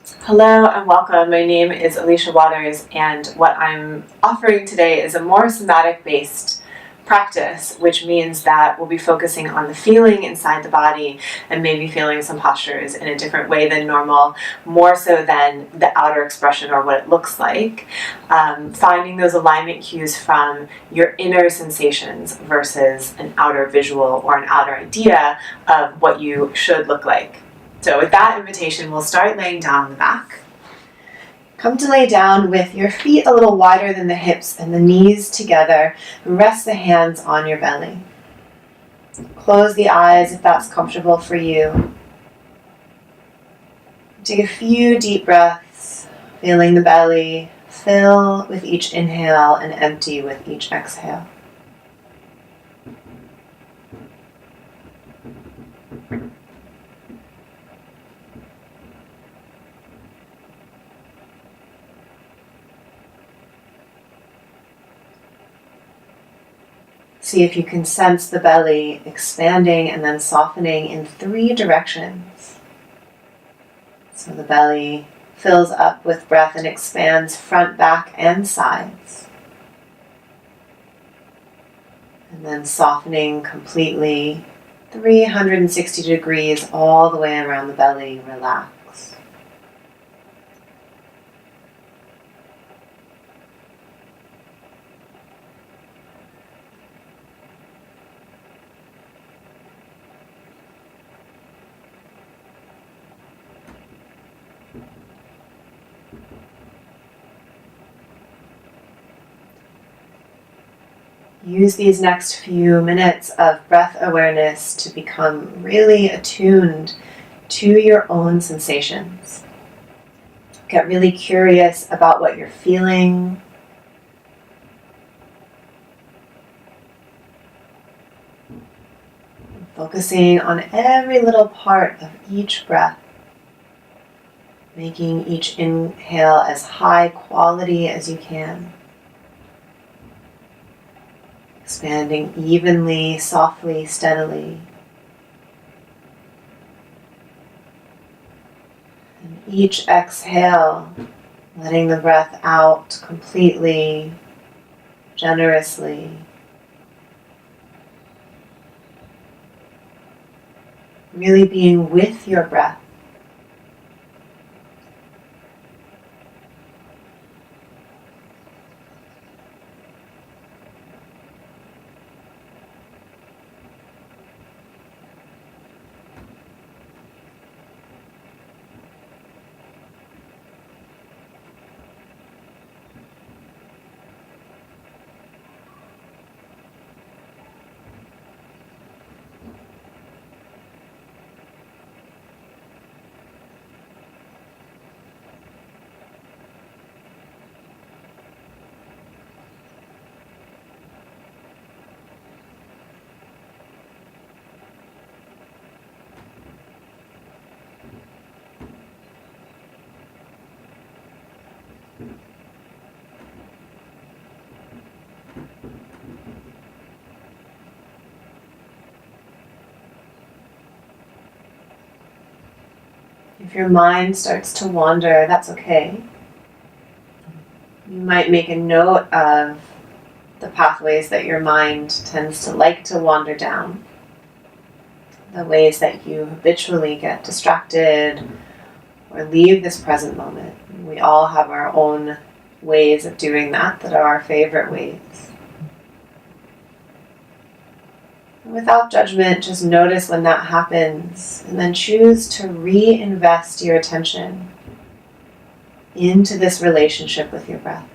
Hello and welcome. My name is Alicia Waters, and what I'm offering today is a more somatic-based practice, which means that we'll be focusing on the feeling inside the body and maybe feeling some postures in a different way than normal, more so than the outer expression or what it looks like. Finding those alignment cues from your inner sensations versus an outer visual or an outer idea of what you should look like. So with that invitation, we'll start laying down on the back. Come to lay down with your feet a little wider than the hips and the knees together, and rest the hands on your belly. Close the eyes if that's comfortable for you. Take a few deep breaths, feeling the belly fill with each inhale and empty with each exhale. See if you can sense the belly expanding and then softening in 3 directions. So the belly fills up with breath and expands front, back, and sides. And then softening completely 360 degrees all the way around the belly, relax. Use these next few minutes of breath awareness to become really attuned to your own sensations. Get really curious about what you're feeling. Focusing on every little part of each breath. Making each inhale as high quality as you can. Expanding evenly, softly, steadily. And each exhale, letting the breath out completely, generously. Really being with your breath. If your mind starts to wander, that's okay. You might make a note of the pathways that your mind tends to like to wander down. The ways that you habitually get distracted or leave this present moment. We all have our own ways of doing that are our favorite ways. Without judgment, just notice when that happens and then choose to reinvest your attention into this relationship with your breath.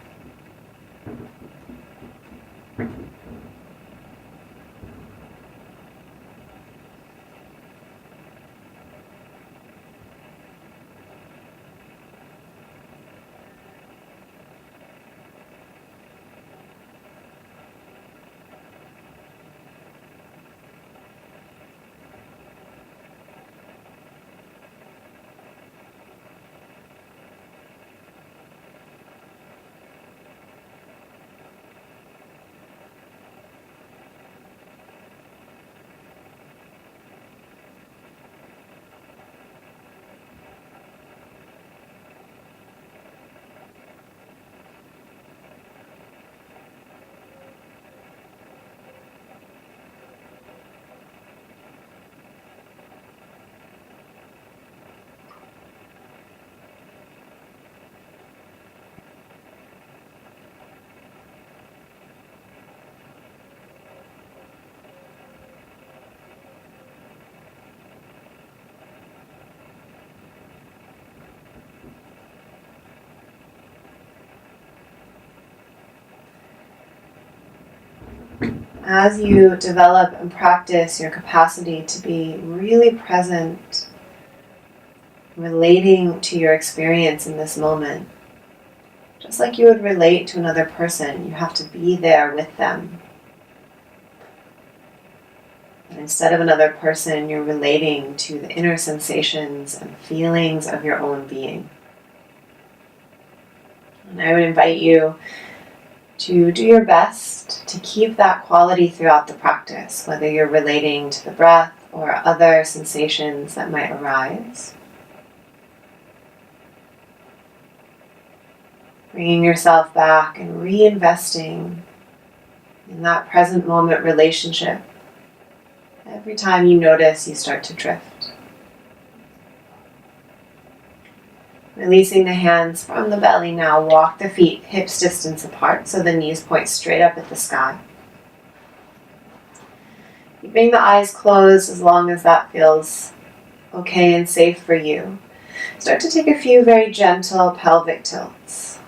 As you develop and practice your capacity to be really present, relating to your experience in this moment, just like you would relate to another person, you have to be there with them. And instead of another person, you're relating to the inner sensations and feelings of your own being. And I would invite you to do your best to keep that quality throughout the practice, whether you're relating to the breath or other sensations that might arise. Bringing yourself back and reinvesting in that present moment relationship every time you notice you start to drift. Releasing the hands from the belly now, walk the feet hips distance apart so the knees point straight up at the sky. Keeping the eyes closed as long as that feels okay and safe for you. Start to take a few very gentle pelvic tilts.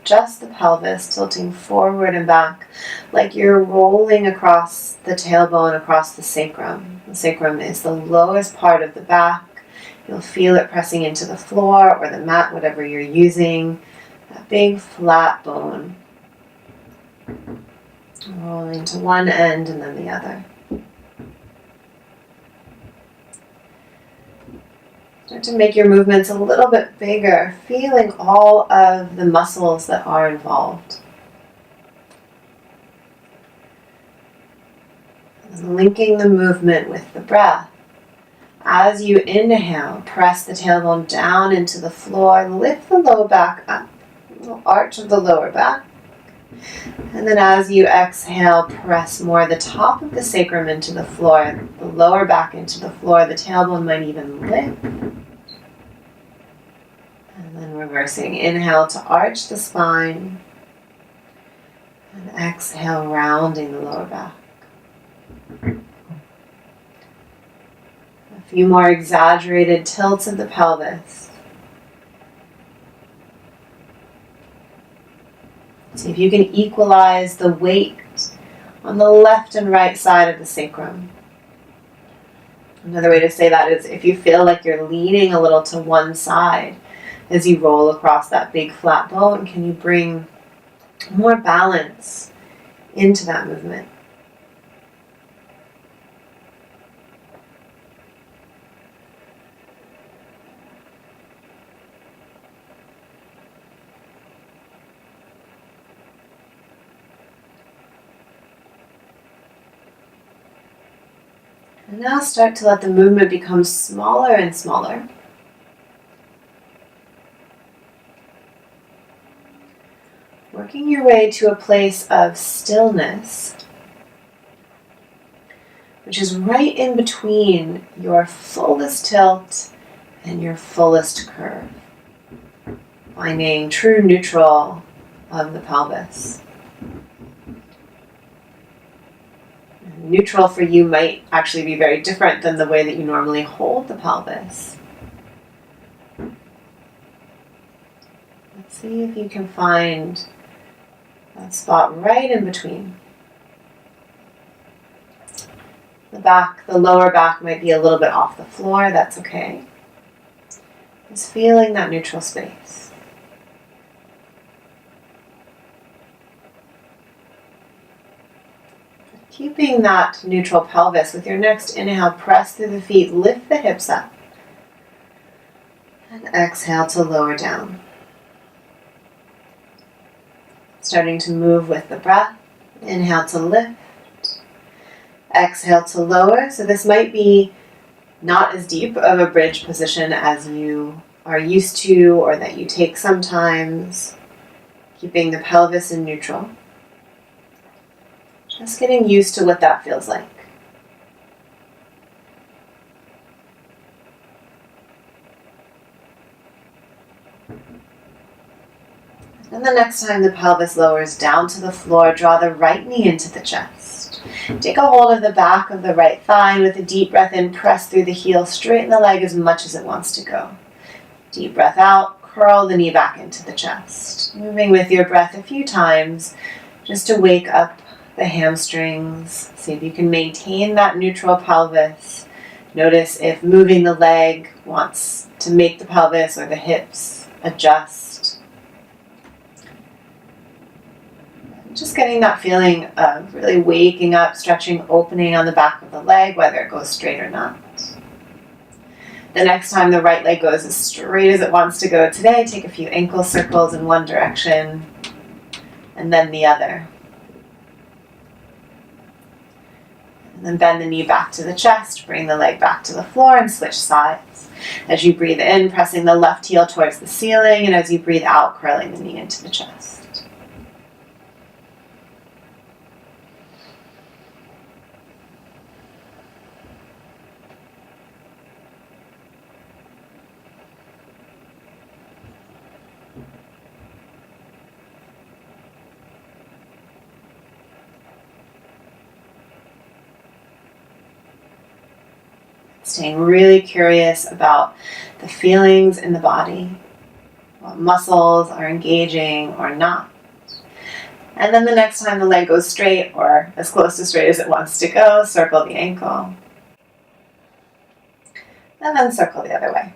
Just the pelvis tilting forward and back like you're rolling across the tailbone, across the sacrum. The sacrum is the lowest part of the back. You'll feel it pressing into the floor or the mat, whatever you're using. That big flat bone. Rolling to one end and then the other. Start to make your movements a little bit bigger, feeling all of the muscles that are involved. And linking the movement with the breath. As you inhale, press the tailbone down into the floor, lift the low back up, a little arch of the lower back. And then as you exhale, press more the top of the sacrum into the floor, the lower back into the floor, the tailbone might even lift. And then reversing, inhale to arch the spine, and exhale, rounding the lower back. A few more exaggerated tilts of the pelvis. See if you can equalize the weight on the left and right side of the sacrum. Another way to say that is if you feel like you're leaning a little to one side as you roll across that big flat bone, can you bring more balance into that movement? And now start to let the movement become smaller and smaller. Working your way to a place of stillness, which is right in between your fullest tilt and your fullest curve. Finding true neutral of the pelvis. Neutral for you might actually be very different than the way that you normally hold the pelvis. Let's see if you can find that spot right in between. The lower back might be a little bit off the floor, that's okay. Just feeling that neutral space. Keeping that neutral pelvis, with your next inhale, press through the feet, lift the hips up. And exhale to lower down. Starting to move with the breath. Inhale to lift. Exhale to lower. So this might be not as deep of a bridge position as you are used to or that you take sometimes. Keeping the pelvis in neutral. Just getting used to what that feels like. And the next time the pelvis lowers down to the floor, draw the right knee into the chest. Take a hold of the back of the right thigh, and with a deep breath in, press through the heel, straighten the leg as much as it wants to go. Deep breath out, curl the knee back into the chest. Moving with your breath a few times, just to wake up the hamstrings. See if you can maintain that neutral pelvis. Notice if moving the leg wants to make the pelvis or the hips adjust. Just getting that feeling of really waking up, stretching, opening on the back of the leg, whether it goes straight or not. The next time the right leg goes as straight as it wants to go today, take a few ankle circles in one direction and then the other. And then bend the knee back to the chest, bring the leg back to the floor and switch sides. As you breathe in, pressing the left heel towards the ceiling, and as you breathe out, curling the knee into the chest. Staying really curious about the feelings in the body, what muscles are engaging or not. And then the next time the leg goes straight, or as close to straight as it wants to go, circle the ankle. And then circle the other way.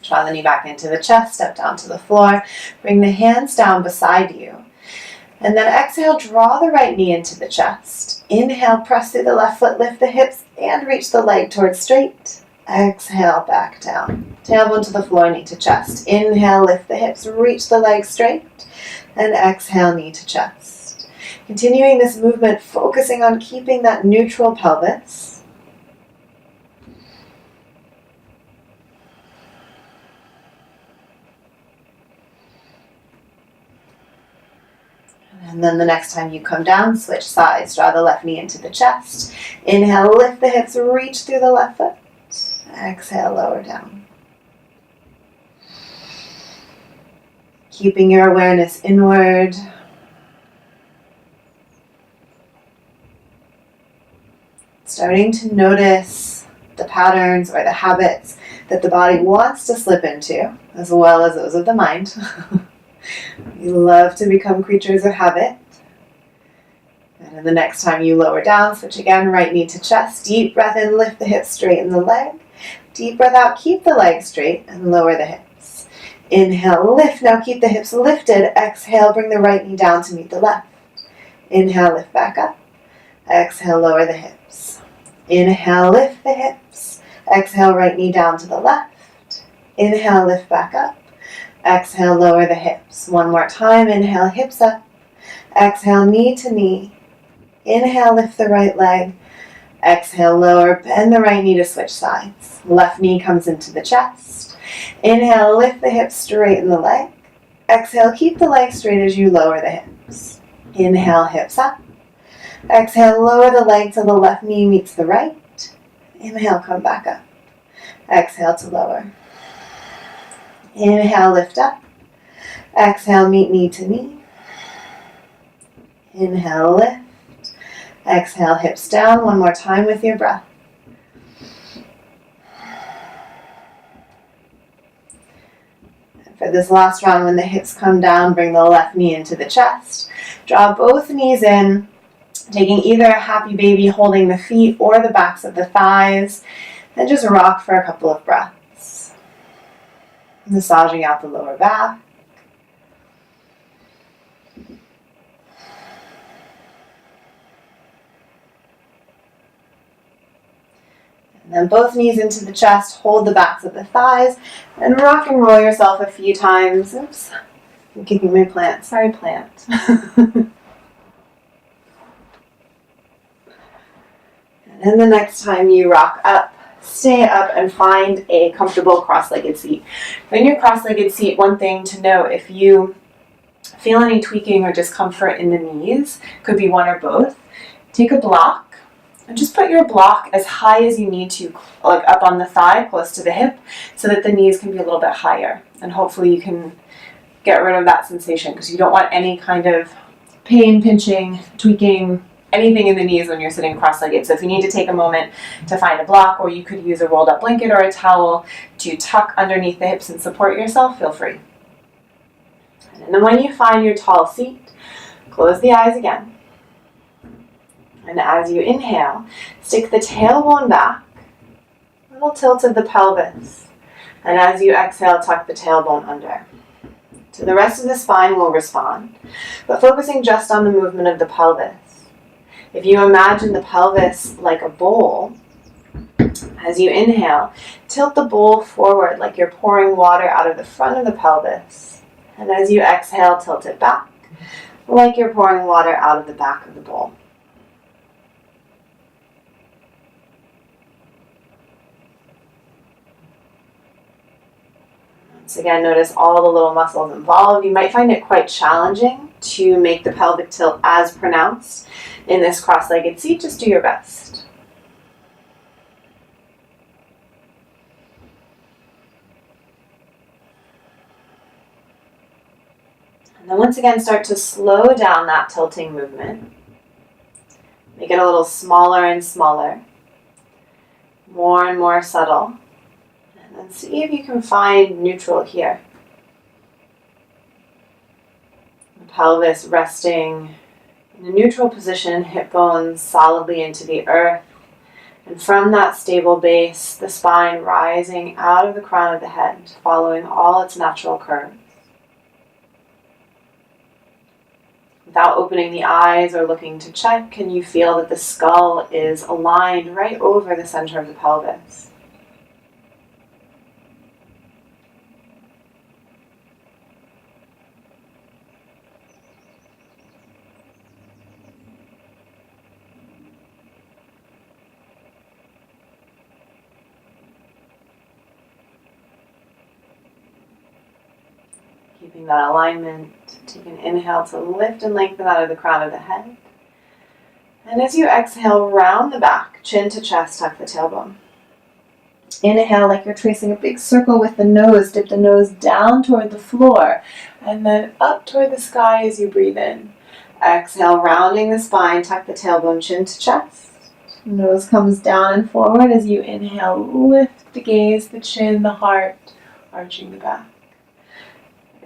Draw the knee back into the chest, step down to the floor, bring the hands down beside you. And then exhale, draw the right knee into the chest. Inhale, press through the left foot, lift the hips, and reach the leg towards straight. Exhale, back down. Tailbone to the floor, knee to chest. Inhale, lift the hips, reach the leg straight. And exhale, knee to chest. Continuing this movement, focusing on keeping that neutral pelvis. And then the next time you come down, switch sides. Draw the left knee into the chest. Inhale, lift the hips, reach through the left foot. Exhale, lower down. Keeping your awareness inward. Starting to notice the patterns or the habits that the body wants to slip into, as well as those of the mind. We love to become creatures of habit. And then the next time you lower down, switch again, right knee to chest. Deep breath in, lift the hips, straighten the leg. Deep breath out, keep the leg straight and lower the hips. Inhale, lift. Now keep the hips lifted. Exhale, bring the right knee down to meet the left. Inhale, lift back up. Exhale, lower the hips. Inhale, lift the hips. Exhale, right knee down to the left. Inhale, lift back up. Exhale, lower the hips. One more time. Inhale, hips up. Exhale, knee to knee. Inhale, lift the right leg. Exhale, lower. Bend the right knee to switch sides. Left knee comes into the chest. Inhale, lift the hips, straighten the leg. Exhale, keep the leg straight as you lower the hips. Inhale, hips up. Exhale, lower the leg till the left knee meets the right. Inhale, come back up. Exhale to lower. Inhale, lift up. Exhale, meet knee to knee. Inhale, lift. Exhale, hips down. One more time with your breath. And for this last round, when the hips come down, bring the left knee into the chest. Draw both knees in, taking either a happy baby, holding the feet or the backs of the thighs, and just rock for a couple of breaths. Massaging out the lower back. And then both knees into the chest, hold the backs of the thighs, and rock and roll yourself a few times. Oops, I'm kicking my plant. Sorry, plant. And then the next time you rock up, stay up and find a comfortable cross-legged seat. In your cross-legged seat, one thing to note, if you feel any tweaking or discomfort in the knees, could be one or both, take a block and just put your block as high as you need to, like up on the thigh, close to the hip, so that the knees can be a little bit higher. And hopefully you can get rid of that sensation, because you don't want any kind of pain, pinching, tweaking, anything in the knees when you're sitting cross-legged. So if you need to take a moment to find a block, or you could use a rolled up blanket or a towel to tuck underneath the hips and support yourself, feel free. And then when you find your tall seat, close the eyes again. And as you inhale, stick the tailbone back, a little tilt of the pelvis. And as you exhale, tuck the tailbone under. So the rest of the spine will respond, but focusing just on the movement of the pelvis. If you imagine the pelvis like a bowl, as you inhale, tilt the bowl forward like you're pouring water out of the front of the pelvis. And as you exhale, tilt it back like you're pouring water out of the back of the bowl. Once again, notice all the little muscles involved. You might find it quite challenging to make the pelvic tilt as pronounced in this cross-legged seat. Just do your best. And then once again, start to slow down that tilting movement. Make it a little smaller and smaller, more and more subtle. And then see if you can find neutral here. The pelvis resting in a neutral position, hip bones solidly into the earth. And from that stable base, the spine rising out of the crown of the head, following all its natural curves. Without opening the eyes or looking to check, can you feel that the skull is aligned right over the center of the pelvis? Keeping that alignment, take an inhale to lift and lengthen out of the crown of the head. And as you exhale, round the back, chin to chest, tuck the tailbone. Inhale like you're tracing a big circle with the nose. Dip the nose down toward the floor and then up toward the sky as you breathe in. Exhale, rounding the spine, tuck the tailbone, chin to chest. Nose comes down and forward as you inhale. Lift the gaze, the chin, the heart, arching the back.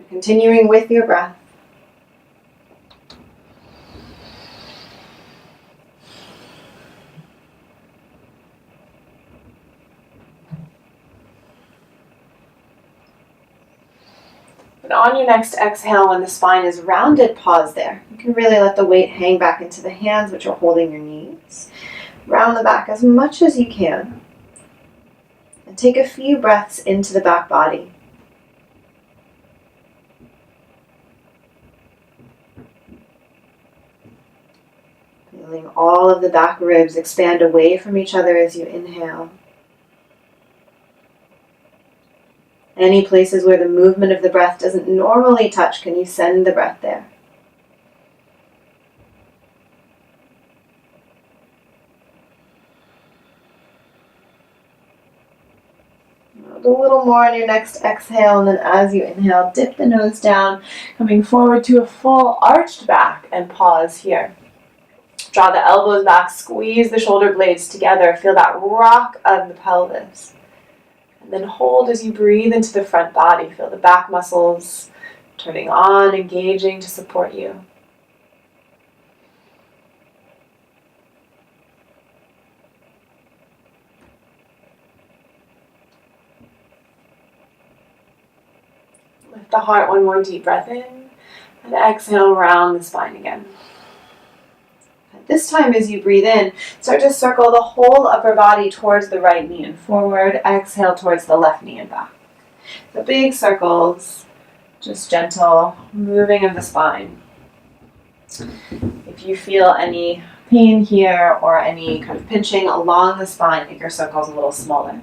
Continuing with your breath. And on your next exhale, when the spine is rounded, pause there. You can really let the weight hang back into the hands, which are holding your knees. Round the back as much as you can. And take a few breaths into the back body. Feeling all of the back ribs expand away from each other as you inhale. Any places where the movement of the breath doesn't normally touch, can you send the breath there? A little more on your next exhale, and then as you inhale, dip the nose down, coming forward to a full arched back, and pause here. Draw the elbows back, squeeze the shoulder blades together, feel that rock of the pelvis. And then hold as you breathe into the front body. Feel the back muscles turning on, engaging to support you. Lift the heart, one more deep breath in, and exhale, round the spine again. This time as you breathe in, start to circle the whole upper body towards the right knee and forward. Exhale towards the left knee and back. The big circles, just gentle moving of the spine. If you feel any pain here or any kind of pinching along the spine, make your circles a little smaller.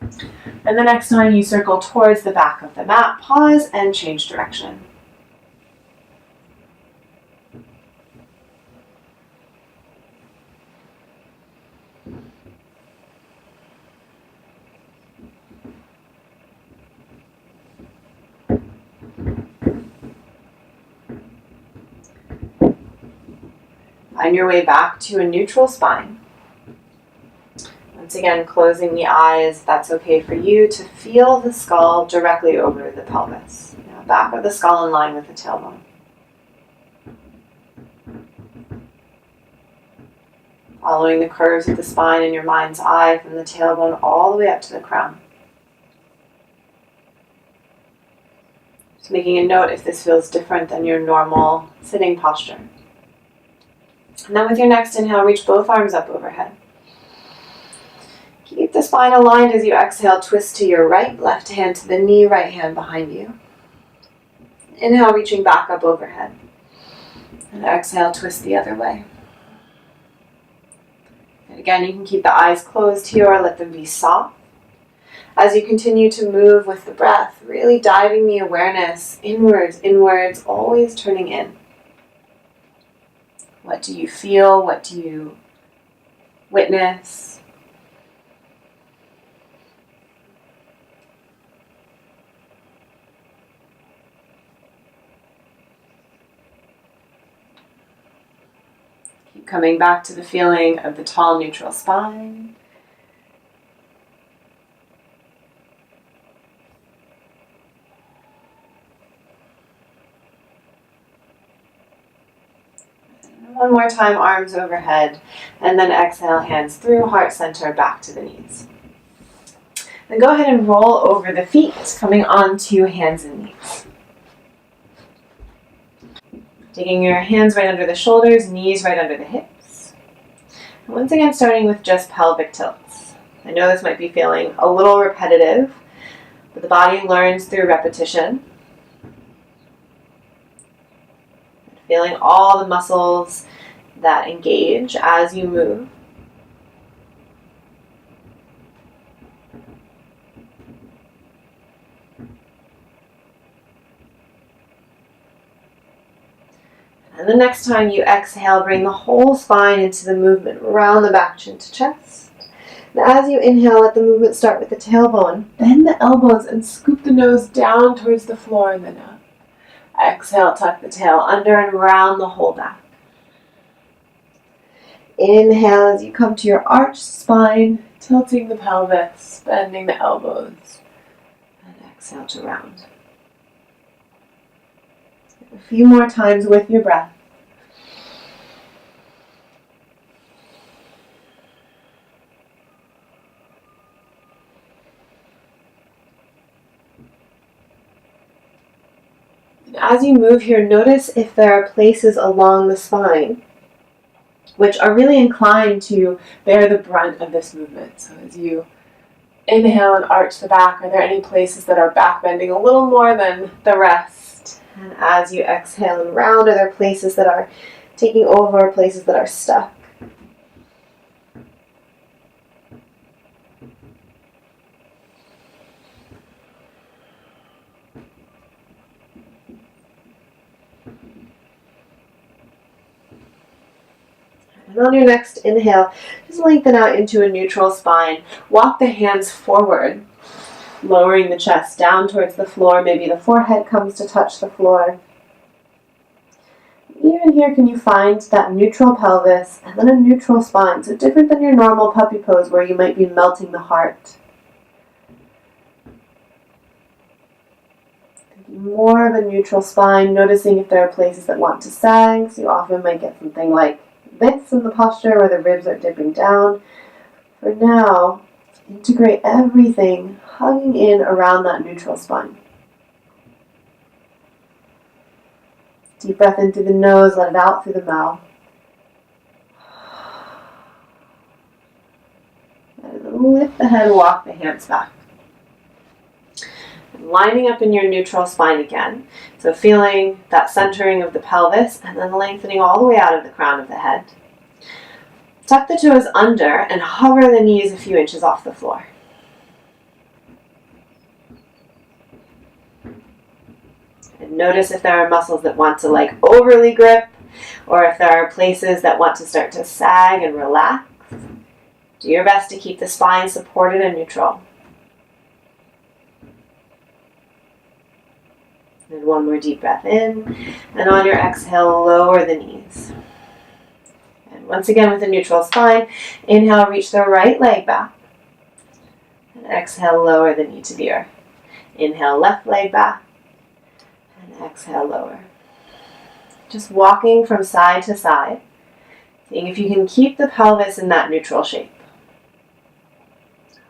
And the next time you circle towards the back of the mat, pause and change direction. Find your way back to a neutral spine. Once again, closing the eyes, if that's okay for you, to feel the skull directly over the pelvis. Now, back of the skull in line with the tailbone. Following the curves of the spine in your mind's eye from the tailbone all the way up to the crown. Just making a note if this feels different than your normal sitting posture. And then with your next inhale, reach both arms up overhead. Keep the spine aligned as you exhale, twist to your right, left hand to the knee, right hand behind you. Inhale, reaching back up overhead. And exhale, twist the other way. And again, you can keep the eyes closed here or let them be soft. As you continue to move with the breath, really diving the awareness inwards, inwards, always turning in. What do you feel? What do you witness? Keep coming back to the feeling of the tall, neutral spine. One more time, arms overhead, and then exhale, hands through, heart center, back to the knees. Then go ahead and roll over the feet, coming onto hands and knees. Taking your hands right under the shoulders, knees right under the hips. And once again, starting with just pelvic tilts. I know this might be feeling a little repetitive, but the body learns through repetition. Feeling all the muscles that engage as you move. And the next time you exhale, bring the whole spine into the movement, round the back, chin to chest. And as you inhale, let the movement start with the tailbone. Bend the elbows and scoop the nose down towards the floor and then up. Exhale, tuck the tail under and round the whole back. Inhale as you come to your arched spine, tilting the pelvis, bending the elbows. And exhale to round. A few more times with your breath. As you move here, notice if there are places along the spine which are really inclined to bear the brunt of this movement. So as you inhale and arch the back, are there any places that are back bending a little more than the rest? And as you exhale and round, are there places that are taking over, places that are stuck? And on your next inhale, just lengthen out into a neutral spine. Walk the hands forward, lowering the chest down towards the floor. Maybe the forehead comes to touch the floor. Even here, can you find that neutral pelvis and then a neutral spine? So different than your normal puppy pose where you might be melting the heart. More of a neutral spine, noticing if there are places that want to sag. So you often might get something like this in the posture where the ribs are dipping down. For now, integrate everything, hugging in around that neutral spine. Deep breath in through the nose, let it out through the mouth. And then lift the head, walk the hands back. And lining up in your neutral spine again. So feeling that centering of the pelvis and then lengthening all the way out of the crown of the head. Tuck the toes under and hover the knees a few inches off the floor. And notice if there are muscles that want to overly grip, or if there are places that want to start to sag and relax. Do your best to keep the spine supported and neutral. And one more deep breath in, and on your exhale, lower the knees. And once again with a neutral spine, inhale, reach the right leg back. Exhale, lower the knee to the earth. Inhale, left leg back. And exhale, lower. Just walking from side to side. Seeing if you can keep the pelvis in that neutral shape.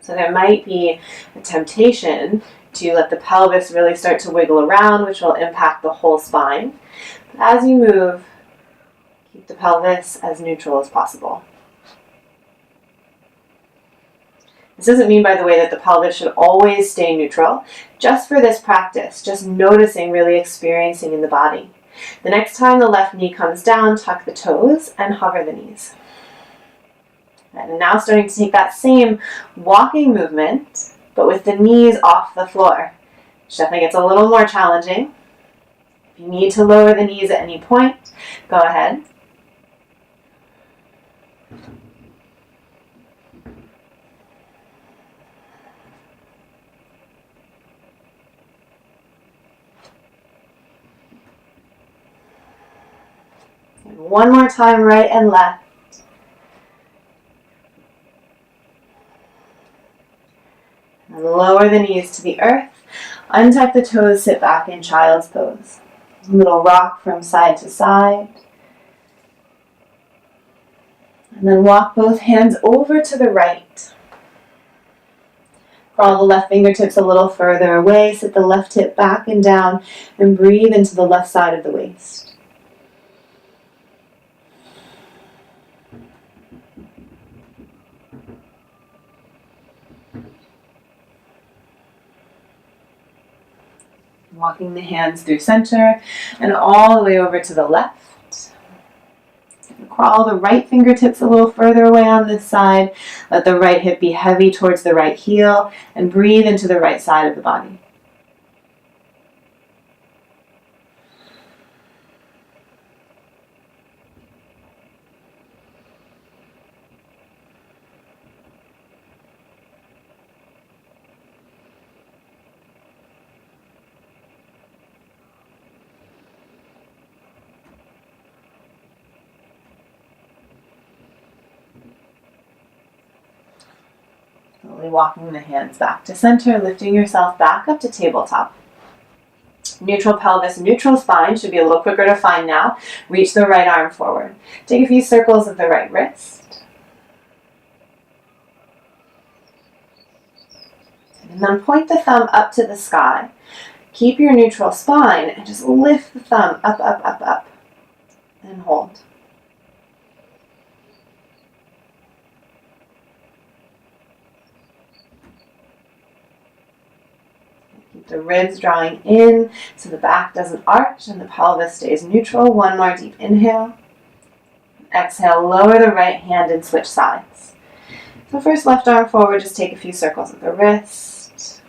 So there might be a temptation to let the pelvis really start to wiggle around, which will impact the whole spine. But as you move, keep the pelvis as neutral as possible. This doesn't mean, by the way, that the pelvis should always stay neutral. Just for this practice, just noticing, really experiencing in the body. The next time the left knee comes down, tuck the toes and hover the knees. And now starting to take that same walking movement, but with the knees off the floor. Which definitely gets a little more challenging. If you need to lower the knees at any point, go ahead. And one more time, right and left. And lower the knees to the earth. Untuck the toes, sit back in child's pose. A little rock from side to side. And then walk both hands over to the right. Crawl the left fingertips a little further away. Sit the left hip back and down. And breathe into the left side of the waist. Walking the hands through center and all the way over to the left. Crawl the right fingertips a little further away on this side. Let the right hip be heavy towards the right heel and breathe into the right side of the body. Slowly walking the hands back to center, lifting yourself back up to tabletop. Neutral pelvis, neutral spine should be a little quicker to find now. Reach the right arm forward. Take a few circles of the right wrist. And then point the thumb up to the sky. Keep your neutral spine and just lift the thumb up, up, up, up. And hold. Keep the ribs drawing in so the back doesn't arch and the pelvis stays neutral. One more deep inhale. Exhale, lower the right hand and switch sides. So first left arm forward, just take a few circles of the wrist.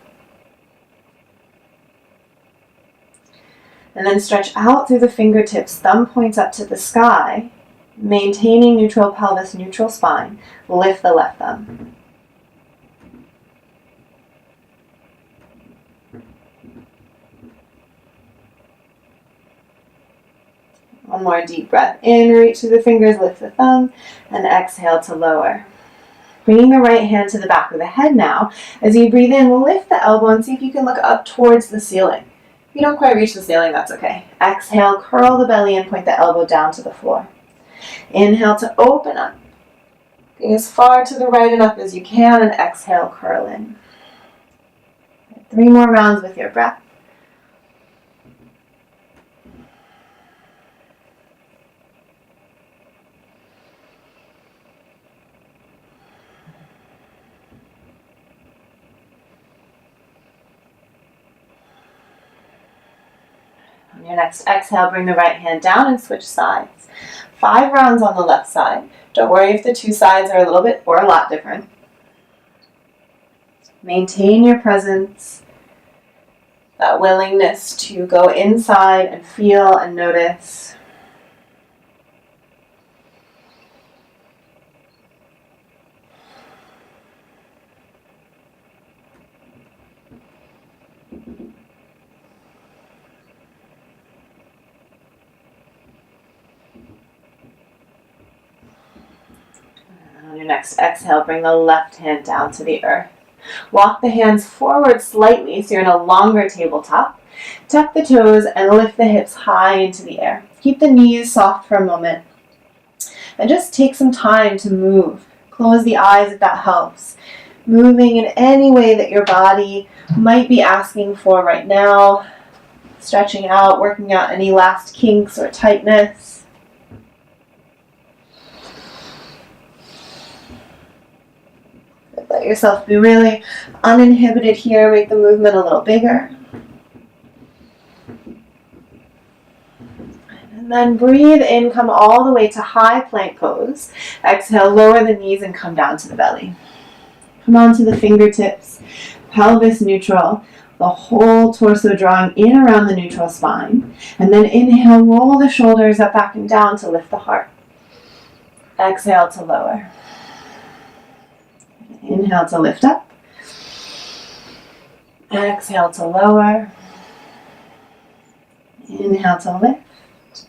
And then stretch out through the fingertips, thumb points up to the sky, maintaining neutral pelvis, neutral spine. Lift the left thumb. One more deep breath in, reach through the fingers, lift the thumb, and exhale to lower. Bringing the right hand to the back of the head now. As you breathe in, lift the elbow and see if you can look up towards the ceiling. If you don't quite reach the ceiling, that's okay. Exhale, curl the belly and point the elbow down to the floor. Inhale to open up. Going as far to the right and up as you can, and exhale, curl in. 3 more rounds with your breath. On your next exhale, bring the right hand down and switch sides. 5 rounds on the left side. Don't worry if the 2 sides are a little bit or a lot different. Maintain your presence, that willingness to go inside and feel and notice. On your next exhale, bring the left hand down to the earth. Walk the hands forward slightly so you're in a longer tabletop. Tuck the toes and lift the hips high into the air. Keep the knees soft for a moment. And just take some time to move. Close the eyes if that helps. Moving in any way that your body might be asking for right now. Stretching out, working out any last kinks or tightness. Let yourself be really uninhibited here. Make the movement a little bigger. And then breathe in, come all the way to high plank pose. Exhale, lower the knees and come down to the belly. Come onto the fingertips, pelvis neutral, the whole torso drawing in around the neutral spine. And then inhale, roll the shoulders up, back, and down to lift the heart. Exhale to lower. Inhale to lift up. Exhale to lower. Inhale to lift.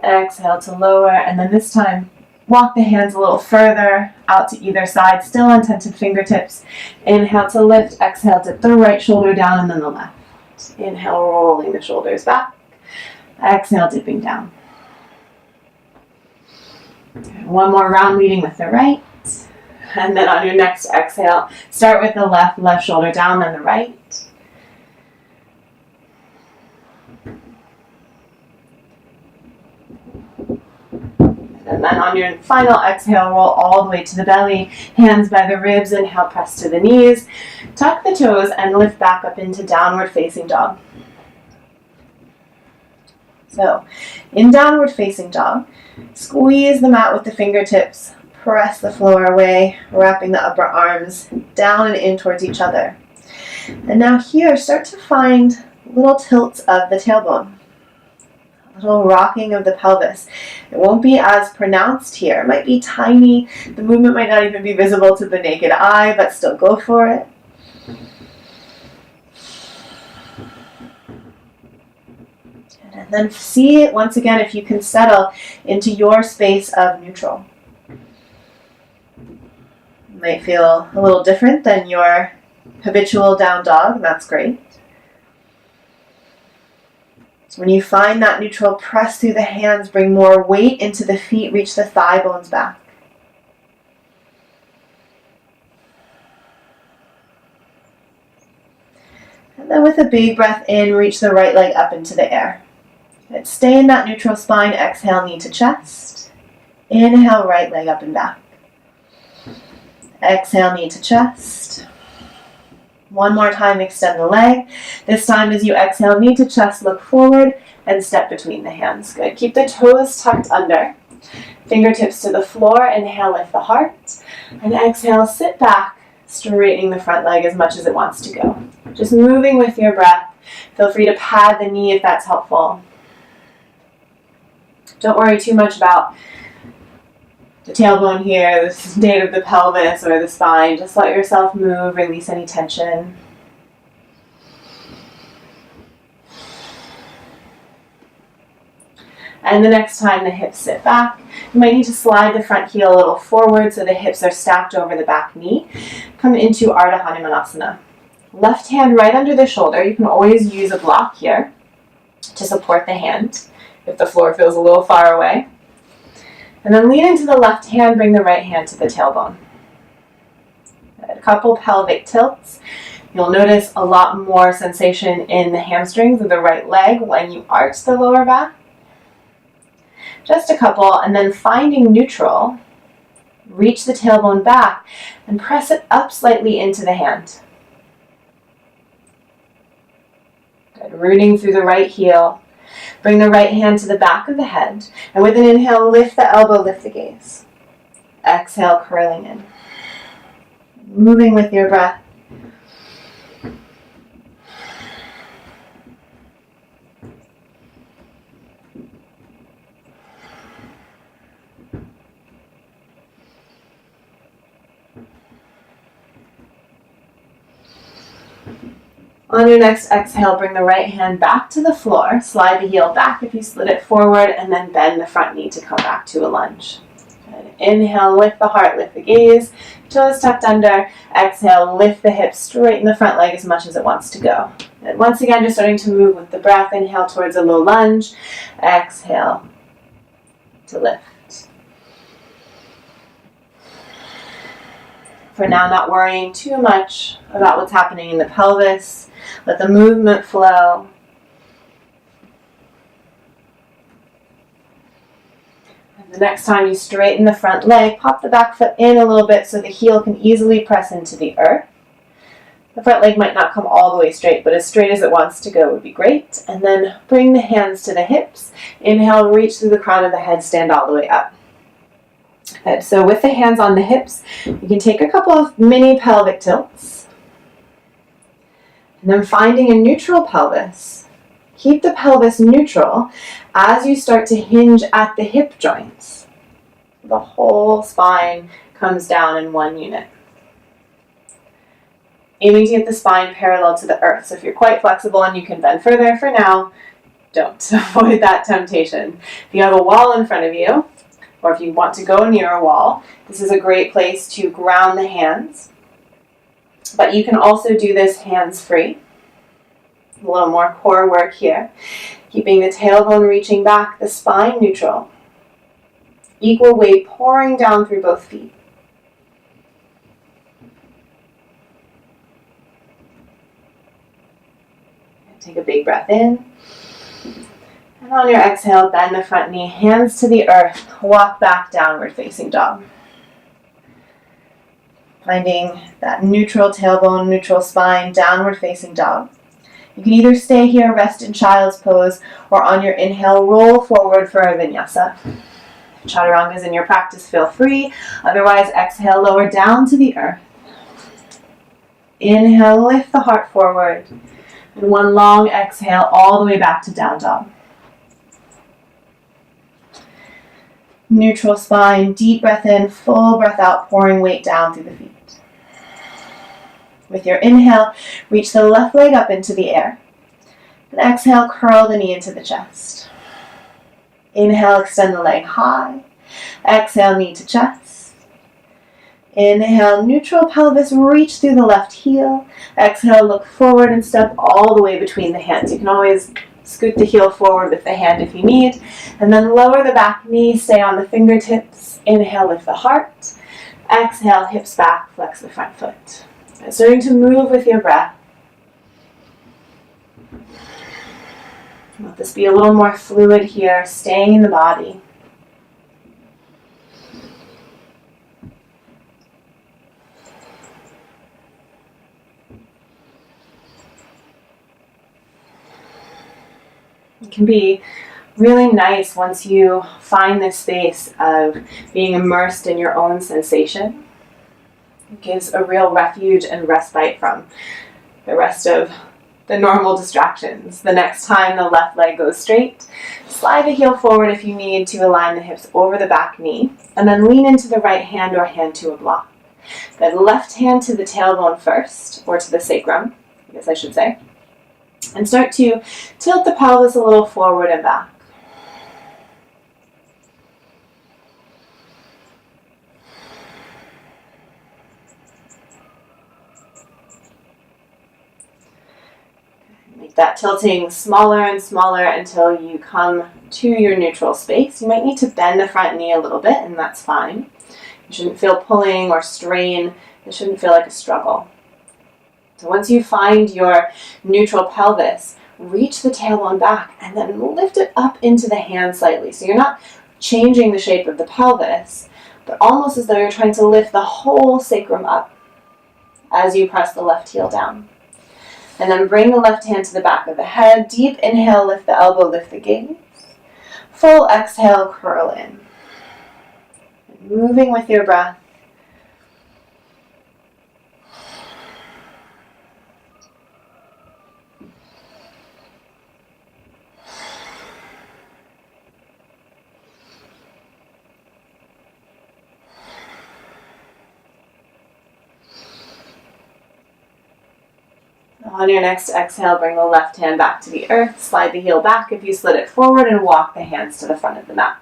Exhale to lower. And then this time, walk the hands a little further out to either side, still on tented fingertips. Inhale to lift. Exhale, dip the right shoulder down and then the left. Inhale, rolling the shoulders back. Exhale, dipping down. One more round leading with the right. And then on your next exhale, start with the left shoulder down, then the right. And then on your final exhale, roll all the way to the belly, hands by the ribs, inhale, press to the knees. Tuck the toes and lift back up into downward facing dog. So, in downward facing dog, squeeze the mat with the fingertips. Press the floor away, wrapping the upper arms down and in towards each other. And now here, start to find little tilts of the tailbone. A little rocking of the pelvis. It won't be as pronounced here. It might be tiny. The movement might not even be visible to the naked eye, but still go for it. And then see it once again if you can settle into your space of neutral. Might feel a little different than your habitual down dog, and that's great. So when you find that neutral, press through the hands, bring more weight into the feet, reach the thigh bones back. And then with a big breath in, reach the right leg up into the air. Good. Stay in that neutral spine, exhale, knee to chest. Inhale, right leg up and back. Exhale, knee to chest. One more time, extend the leg. This time as you exhale, knee to chest, look forward and step between the hands. Good. Keep the toes tucked under. Fingertips to the floor. Inhale, lift the heart. And exhale, sit back, straightening the front leg as much as it wants to go. Just moving with your breath. Feel free to pad the knee if that's helpful. Don't worry too much about the tailbone here, the state of the pelvis or the spine. Just let yourself move, release any tension. And the next time the hips sit back, you might need to slide the front heel a little forward so the hips are stacked over the back knee. Come into Ardha Hanumanasana. Left hand right under the shoulder. You can always use a block here to support the hand if the floor feels a little far away. And then lean into the left hand, bring the right hand to the tailbone. A couple pelvic tilts. You'll notice a lot more sensation in the hamstrings of the right leg when you arch the lower back. Just a couple, and then finding neutral, reach the tailbone back and press it up slightly into the hand. Good. Rooting through the right heel. Bring the right hand to the back of the head, and with an inhale, lift the elbow, lift the gaze. Exhale, curling in. Moving with your breath. On your next exhale, bring the right hand back to the floor. Slide the heel back if you slid it forward, and then bend the front knee to come back to a lunge. Good. Inhale, lift the heart, lift the gaze, toes tucked under. Exhale, lift the hips, straighten the front leg as much as it wants to go. And once again, just starting to move with the breath. Inhale towards a low lunge. Exhale to lift. For now, not worrying too much about what's happening in the pelvis. Let the movement flow. And the next time you straighten the front leg, pop the back foot in a little bit so the heel can easily press into the earth. The front leg might not come all the way straight, but as straight as it wants to go would be great. And then bring the hands to the hips. Inhale, reach through the crown of the head, stand all the way up. Good. So with the hands on the hips, you can take a couple of mini pelvic tilts. And then finding a neutral pelvis. Keep the pelvis neutral as you start to hinge at the hip joints. The whole spine comes down in one unit. Aiming to get the spine parallel to the earth. So if you're quite flexible and you can bend further, for now, don't. Avoid that temptation. If you have a wall in front of you, or if you want to go near a wall, this is a great place to ground the hands. But you can also do this hands-free. A little more core work here. Keeping the tailbone reaching back, the spine neutral. Equal weight pouring down through both feet. Take a big breath in. And on your exhale, bend the front knee, hands to the earth, walk back downward facing dog. Finding that neutral tailbone, neutral spine, downward facing dog. You can either stay here, rest in child's pose, or on your inhale, roll forward for a vinyasa. If chaturanga is in your practice, feel free. Otherwise, exhale, lower down to the earth. Inhale, lift the heart forward. And one long exhale, all the way back to down dog. Neutral spine, deep breath in, full breath out, pouring weight down through the feet. With your inhale, reach the left leg up into the air. And exhale, curl the knee into the chest. Inhale, extend the leg high. Exhale, knee to chest. Inhale, neutral pelvis, reach through the left heel. Exhale, look forward and step all the way between the hands. You can always scoot the heel forward with the hand if you need. And then lower the back knee, stay on the fingertips. Inhale, lift the heart. Exhale, hips back, flex the front foot. And starting to move with your breath. Let this be a little more fluid here, staying in the body. It can be really nice once you find this space of being immersed in your own sensation. It gives a real refuge and respite from the rest of the normal distractions. The next time the left leg goes straight, slide the heel forward if you need to align the hips over the back knee, and then lean into the right hand or hand to a block. Then left hand to the tailbone first, or to the sacrum, I guess I should say. And start to tilt the pelvis a little forward and back. Make that tilting smaller and smaller until you come to your neutral space. You might need to bend the front knee a little bit, and that's fine. You shouldn't feel pulling or strain. It shouldn't feel like a struggle. So once you find your neutral pelvis, reach the tailbone back and then lift it up into the hand slightly. So you're not changing the shape of the pelvis, but almost as though you're trying to lift the whole sacrum up as you press the left heel down. And then bring the left hand to the back of the head. Deep inhale, lift the elbow, lift the gaze. Full exhale, curl in. And moving with your breath. On your next exhale, bring the left hand back to the earth, slide the heel back if you slid it forward, and walk the hands to the front of the mat.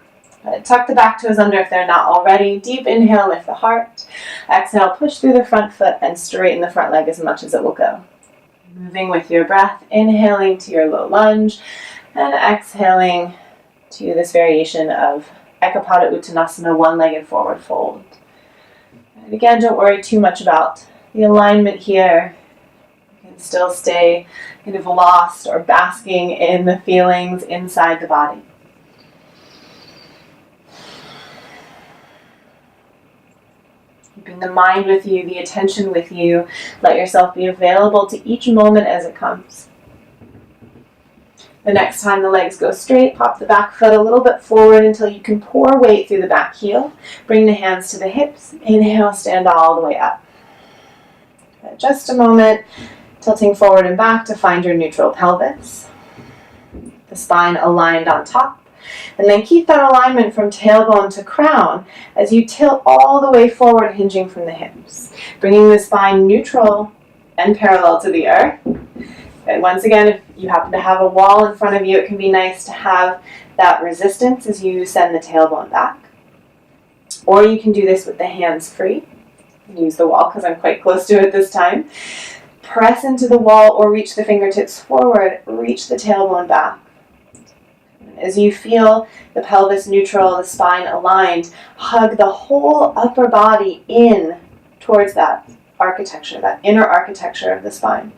Tuck the back toes under if they're not already. Deep inhale, lift the heart. Exhale, push through the front foot and straighten the front leg as much as it will go. Moving with your breath, inhaling to your low lunge and exhaling to this variation of Ekapada Uttanasana, one-legged forward fold. And again, don't worry too much about the alignment here. You can still stay kind of lost or basking in the feelings inside the body. Keeping the mind with you, the attention with you. Let yourself be available to each moment as it comes. The next time the legs go straight, pop the back foot a little bit forward until you can pour weight through the back heel. Bring the hands to the hips. Inhale, stand all the way up. Just a moment, tilting forward and back to find your neutral pelvis. The spine aligned on top. And then keep that alignment from tailbone to crown as you tilt all the way forward, hinging from the hips. Bringing the spine neutral and parallel to the earth. And once again, if you happen to have a wall in front of you, it can be nice to have that resistance as you send the tailbone back. Or you can do this with the hands free. Use the wall because I'm quite close to it this time. Press into the wall or reach the fingertips forward. Reach the tailbone back. As you feel the pelvis neutral, the spine aligned, hug the whole upper body in towards that architecture, that inner architecture of the spine.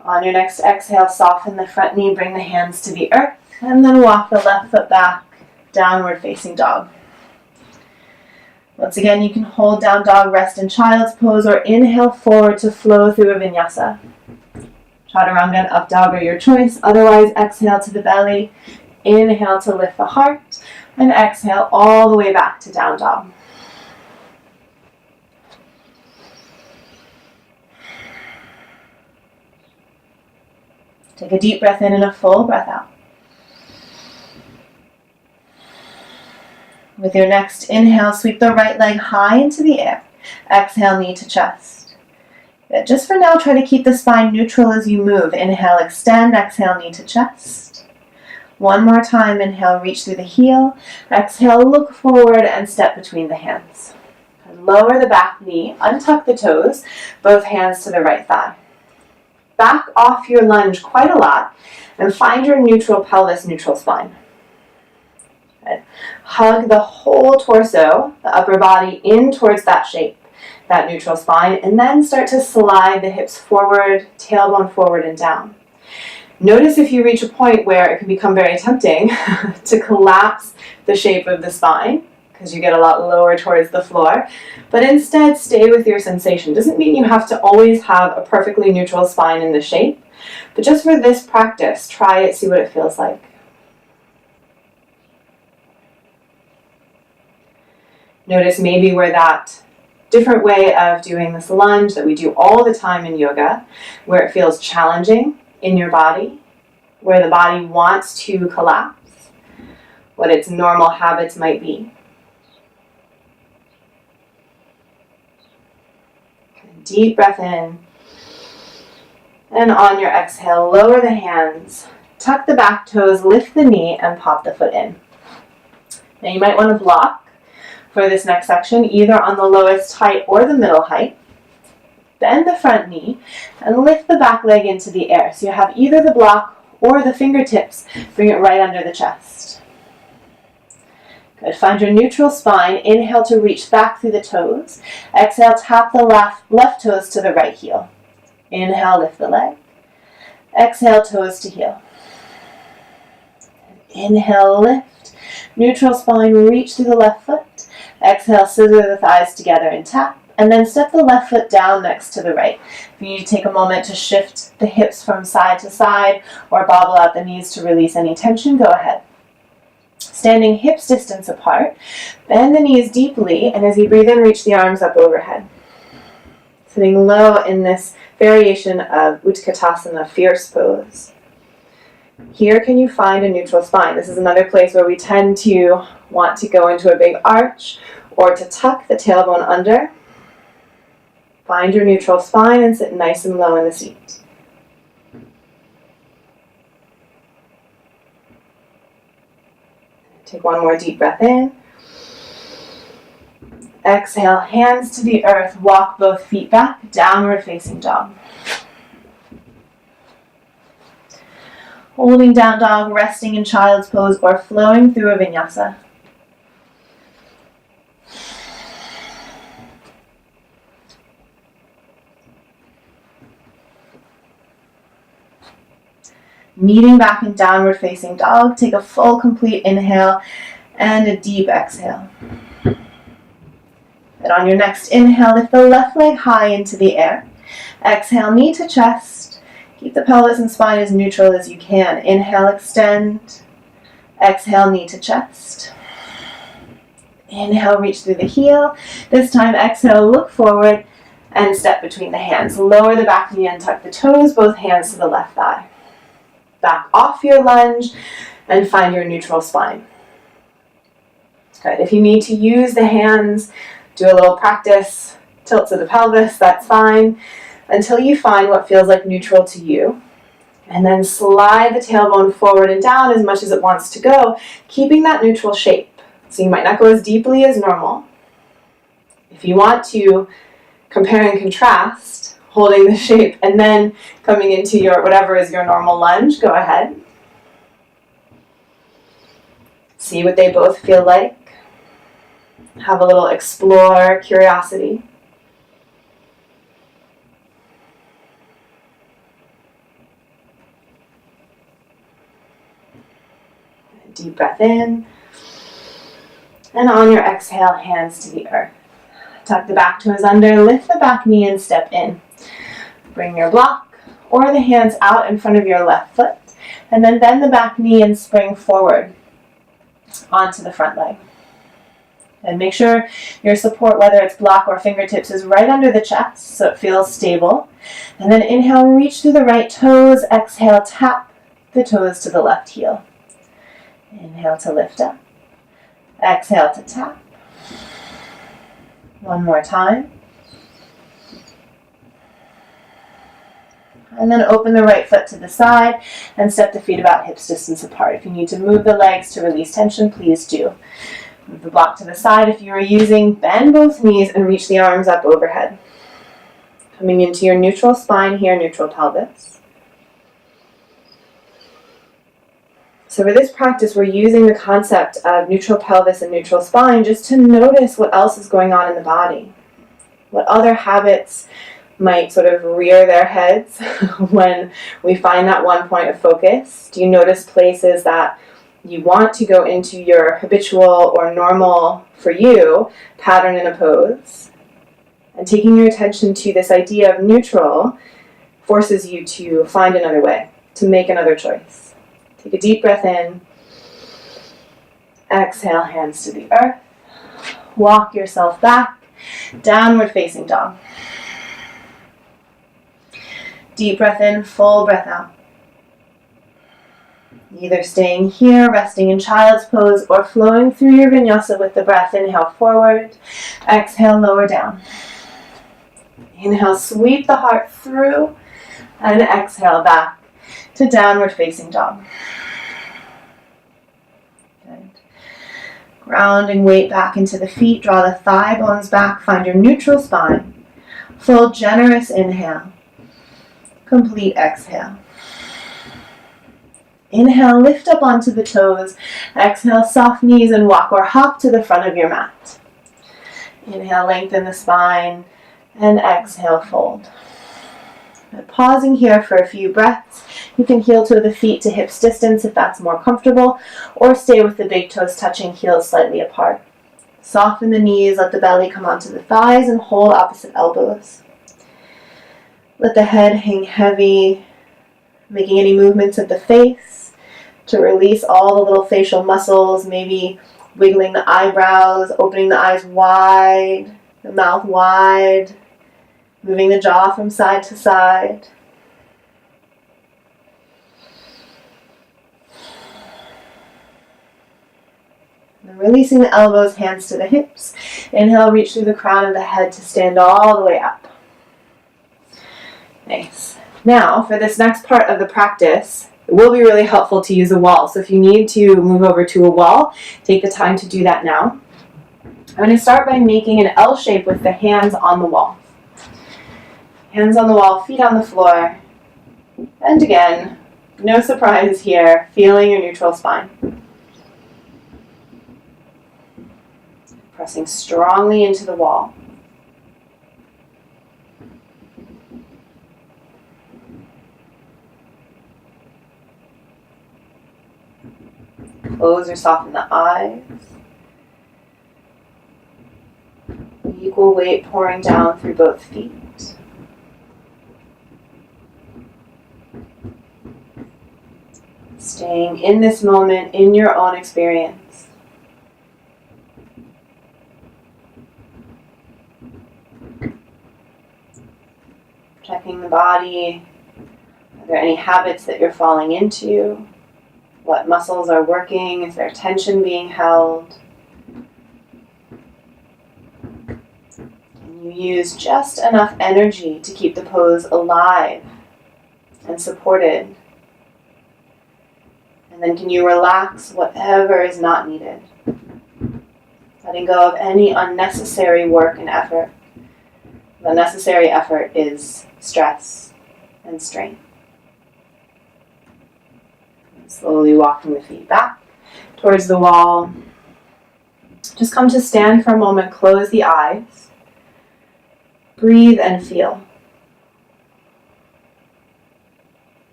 On your next exhale, soften the front knee, bring the hands to the earth, and then walk the left foot back, downward facing dog. Once again, you can hold down dog, rest in child's pose, or inhale forward to flow through a vinyasa. Chaturanga and up dog are your choice. Otherwise, exhale to the belly, inhale to lift the heart, and exhale all the way back to down dog. Take a deep breath in and a full breath out. With your next inhale, sweep the right leg high into the air. Exhale, knee to chest. Just for now, try to keep the spine neutral as you move. Inhale, extend. Exhale, knee to chest. One more time. Inhale, reach through the heel. Exhale, look forward and step between the hands. Lower the back knee, untuck the toes, both hands to the right thigh. Back off your lunge quite a lot and find your neutral pelvis, neutral spine. Good. Hug the whole torso, the upper body in towards that shape, that neutral spine, and then start to slide the hips forward, tailbone forward and down. Notice if you reach a point where it can become very tempting to collapse the shape of the spine, because you get a lot lower towards the floor, but instead stay with your sensation. Doesn't mean you have to always have a perfectly neutral spine in the shape, but just for this practice, try it, see what it feels like. Notice maybe where that different way of doing this lunge that we do all the time in yoga, where it feels challenging in your body, where the body wants to collapse, what its normal habits might be. Deep breath in, and on your exhale, lower the hands, tuck the back toes, lift the knee, and pop the foot in. Now you might want to block for this next section, either on the lowest height or the middle height. Bend the front knee, and lift the back leg into the air. So you have either the block or the fingertips. Bring it right under the chest. Good. Find your neutral spine. Inhale to reach back through the toes. Exhale, tap the left toes to the right heel. Inhale, lift the leg. Exhale, toes to heel. Inhale, lift. Neutral spine, reach through the left foot. Exhale, scissor the thighs together and tap. And then step the left foot down next to the right. If you need to take a moment to shift the hips from side to side or bobble out the knees to release any tension, go ahead. Standing hips distance apart, bend the knees deeply, and as you breathe in, reach the arms up overhead. Sitting low in this variation of Utkatasana, fierce pose. Here can you find a neutral spine. This is another place where we tend to want to go into a big arch or to tuck the tailbone under. Find your neutral spine and sit nice and low in the seat. Take one more deep breath in. Exhale, hands to the earth. Walk both feet back, downward facing dog. Holding down dog, resting in child's pose, or flowing through a vinyasa. Kneading back in downward facing dog, take a full complete inhale and a deep exhale. And on your next inhale, lift the left leg high into the air. Exhale, knee to chest. Keep the pelvis and spine as neutral as you can. Inhale, extend. Exhale, knee to chest. Inhale, reach through the heel. This time, exhale, look forward and step between the hands. Lower the back knee and tuck the toes, both hands to the left thigh. Back off your lunge and find your neutral spine. Good. If you need to use the hands, do a little practice, tilt to the pelvis, that's fine, until you find what feels like neutral to you. And then slide the tailbone forward and down as much as it wants to go, keeping that neutral shape. So you might not go as deeply as normal. If you want to compare and contrast, holding the shape and then coming into your whatever is your normal lunge, go ahead. See what they both feel like. Have a little explore curiosity. Deep breath in. And on your exhale, hands to the earth. Tuck the back toes under, lift the back knee and step in. Bring your block or the hands out in front of your left foot, and then bend the back knee and spring forward onto the front leg. And make sure your support, whether it's block or fingertips, is right under the chest so it feels stable. And then inhale, reach through the right toes. Exhale, tap the toes to the left heel. Inhale to lift up. Exhale to tap. One more time. And then open the right foot to the side and step the feet about hips distance apart. If you need to move the legs to release tension, please do. Move the block to the side if you are using. Bend both knees and reach the arms up overhead. Coming into your neutral spine here, neutral pelvis. So for this practice, we're using the concept of neutral pelvis and neutral spine just to notice what else is going on in the body. What other habits might sort of rear their heads when we find that one point of focus. Do you notice places that you want to go into your habitual or normal for you pattern in a pose? And taking your attention to this idea of neutral forces you to find another way, to make another choice. Take a deep breath in. Exhale, hands to the earth. Walk yourself back, downward facing dog. Deep breath in, full breath out. Either staying here, resting in child's pose, or flowing through your vinyasa with the breath. Inhale forward, exhale lower down. Inhale, sweep the heart through, and exhale back to downward facing dog. Good. Grounding weight back into the feet, draw the thigh bones back, find your neutral spine. Full generous inhale. Complete exhale. Inhale, lift up onto the toes. Exhale, soft knees and walk or hop to the front of your mat. Inhale, lengthen the spine, and exhale, fold. And pausing here for a few breaths. You can heel toe the feet to hips distance if that's more comfortable, or stay with the big toes touching, heels slightly apart. Soften the knees, let the belly come onto the thighs, and hold opposite elbows. Let the head hang heavy, making any movements of the face to release all the little facial muscles, maybe wiggling the eyebrows, opening the eyes wide, the mouth wide, moving the jaw from side to side. And releasing the elbows, hands to the hips. Inhale, reach through the crown of the head to stand all the way up. Nice. Now, for this next part of the practice, it will be really helpful to use a wall. So if you need to move over to a wall, take the time to do that now. I'm going to start by making an L shape with the hands on the wall. Hands on the wall, feet on the floor. And again, no surprise here, feeling your neutral spine. Pressing strongly into the wall. Close or soften the eyes. Equal weight pouring down through both feet. Staying in this moment, in your own experience. Checking the body. Are there any habits that you're falling into? What muscles are working? Is there tension being held? Can you use just enough energy to keep the pose alive and supported? And then can you relax whatever is not needed? Letting go of any unnecessary work and effort. The necessary effort is stress and strain. Slowly walking the feet back towards the wall. Just come to stand for a moment, close the eyes. Breathe and feel.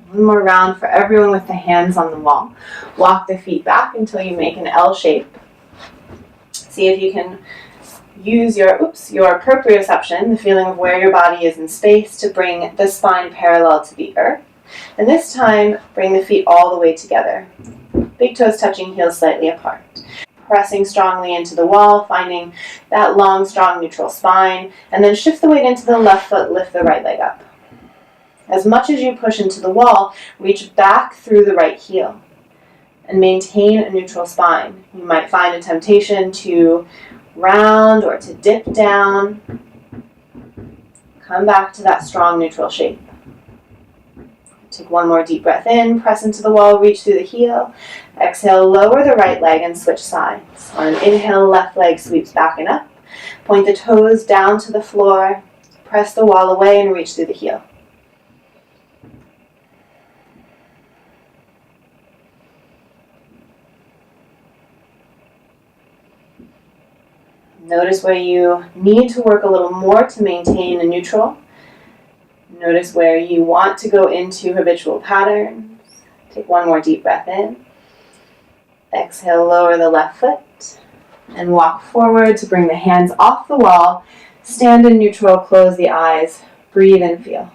One more round for everyone with the hands on the wall. Walk the feet back until you make an L shape. See if you can use your proprioception, the feeling of where your body is in space, to bring the spine parallel to the earth. And this time, bring the feet all the way together. Big toes touching, heels slightly apart. Pressing strongly into the wall, finding that long, strong, neutral spine. And then shift the weight into the left foot, lift the right leg up. As much as you push into the wall, reach back through the right heel and maintain a neutral spine. You might find a temptation to round or to dip down. Come back to that strong neutral shape. Take one more deep breath in, press into the wall, reach through the heel. Exhale, lower the right leg and switch sides. On an inhale, left leg sweeps back and up. Point the toes down to the floor. Press the wall away and reach through the heel. Notice where you need to work a little more to maintain a neutral. Notice where you want to go into habitual patterns. Take one more deep breath in. Exhale, lower the left foot and walk forward to bring the hands off the wall. Stand in neutral, close the eyes, breathe and feel.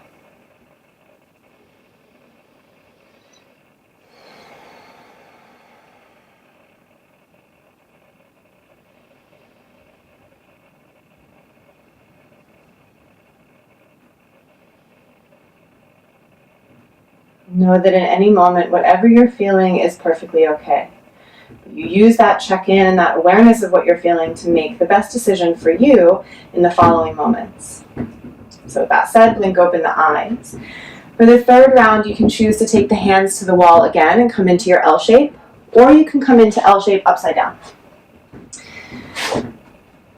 Know that in any moment, whatever you're feeling is perfectly okay. You use that check-in and that awareness of what you're feeling to make the best decision for you in the following moments. So with that said, blink open the eyes. For the third round, you can choose to take the hands to the wall again and come into your L shape, or you can come into L shape upside down.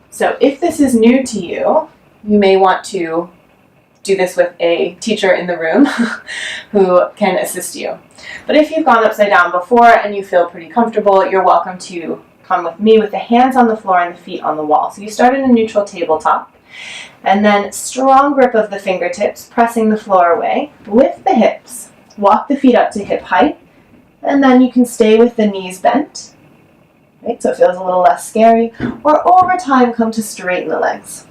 So if this is new to you, you may want to do this with a teacher in the room who can assist you. But if you've gone upside down before and you feel pretty comfortable, you're welcome to come with me with the hands on the floor and the feet on the wall. So you start in a neutral tabletop, and then strong grip of the fingertips, pressing the floor away. Lift the hips, walk the feet up to hip height, and then you can stay with the knees bent, right? So it feels a little less scary, or over time come to straighten the legs.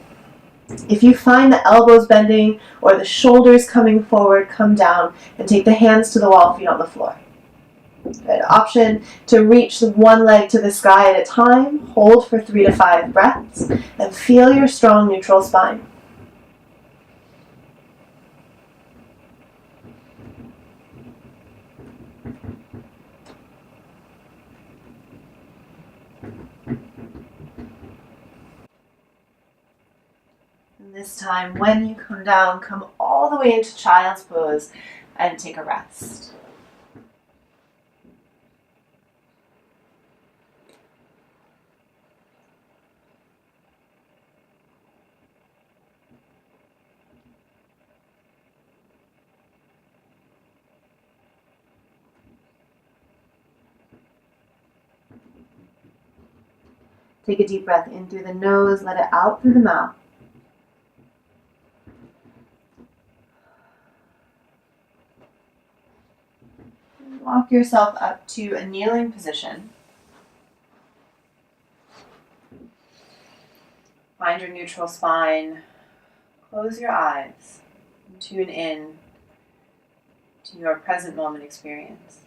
If you find the elbows bending or the shoulders coming forward, come down and take the hands to the wall, feet on the floor. Good. Option to reach one leg to the sky at a time. Hold for 3 to 5 breaths and feel your strong neutral spine. And this time, when you come down, come all the way into child's pose and take a rest. Take a deep breath in through the nose, let it out through the mouth. Walk yourself up to a kneeling position. Find your neutral spine. Close your eyes and tune in to your present moment experience.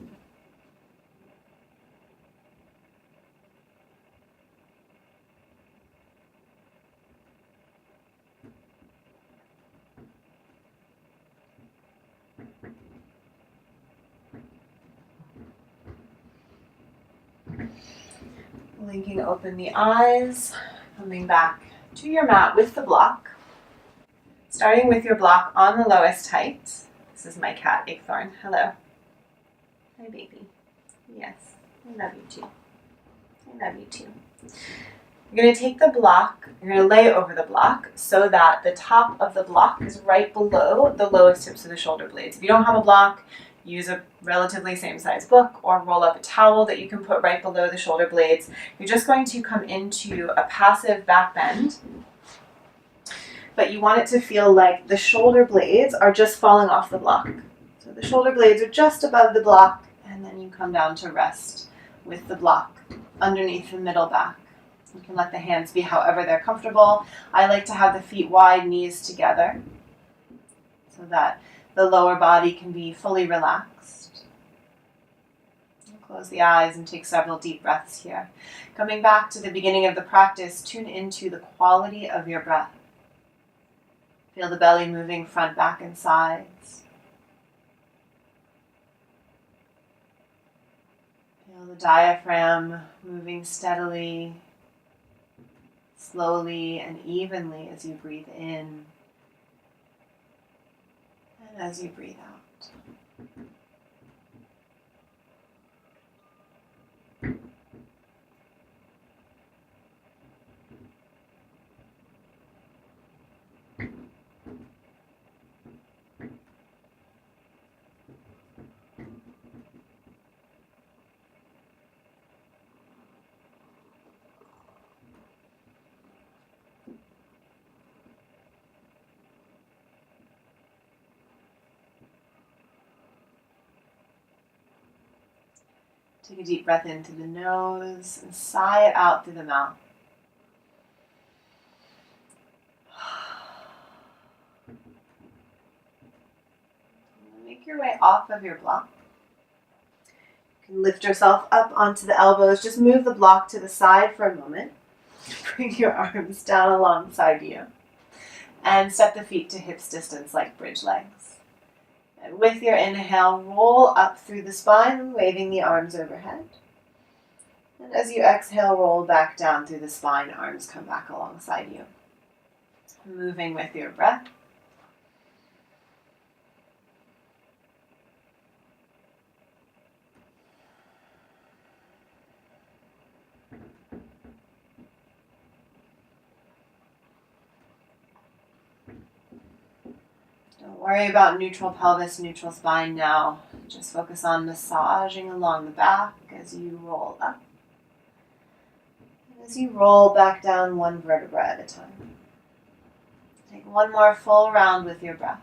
Blinking open the eyes, coming back to your mat with the block. Starting with your block on the lowest height. This is my cat, Igthorn. Hello. Hi, baby. Yes, I love you too. I love you too. You're going to take the block, you're going to lay over the block so that the top of the block is right below the lowest tips of the shoulder blades. If you don't have a block, use a relatively same size book or roll up a towel that you can put right below the shoulder blades. You're just going to come into a passive back bend, but you want it to feel like the shoulder blades are just falling off the block. So the shoulder blades are just above the block, and then you come down to rest with the block underneath the middle back. You can let the hands be however they're comfortable. I like to have the feet wide, knees together, so that the lower body can be fully relaxed. Close the eyes and take several deep breaths here. Coming back to the beginning of the practice, tune into the quality of your breath. Feel the belly moving front, back, and sides. Feel the diaphragm moving steadily, slowly, and evenly as you breathe in and as you breathe out. Take a deep breath in through the nose and sigh it out through the mouth. Make your way off of your block. You can lift yourself up onto the elbows. Just move the block to the side for a moment. Bring your arms down alongside you. And step the feet to hips distance like bridge legs. And with your inhale, roll up through the spine, waving the arms overhead. And as you exhale, roll back down through the spine, arms come back alongside you. Moving with your breath. Don't worry about neutral pelvis, neutral spine now. Just focus on massaging along the back as you roll up. And as you roll back down one vertebra at a time. Take one more full round with your breath.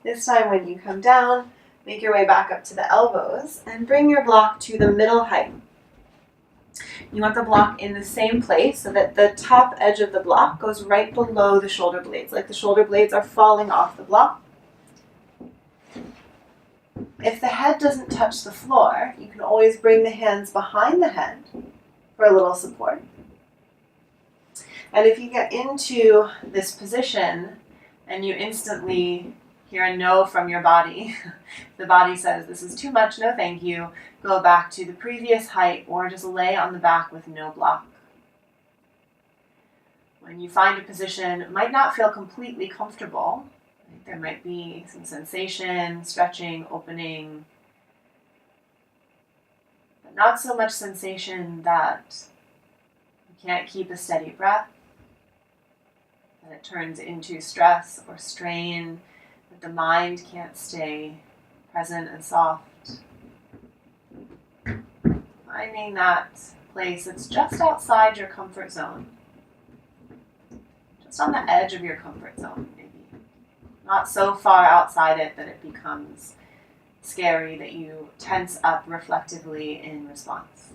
This time when you come down, make your way back up to the elbows and bring your block to the middle height. You want the block in the same place so that the top edge of the block goes right below the shoulder blades, like the shoulder blades are falling off the block. If the head doesn't touch the floor, you can always bring the hands behind the head for a little support. And if you get into this position and you instantly hear a no from your body, the body says, this is too much, no thank you, go back to the previous height or just lay on the back with no block. When you find a position, it might not feel completely comfortable. There might be some sensation, stretching, opening, but not so much sensation that you can't keep a steady breath, that it turns into stress or strain, that the mind can't stay present and soft. Finding that place that's just outside your comfort zone, just on the edge of your comfort zone, maybe. Not so far outside it that it becomes scary, that you tense up reflectively in response.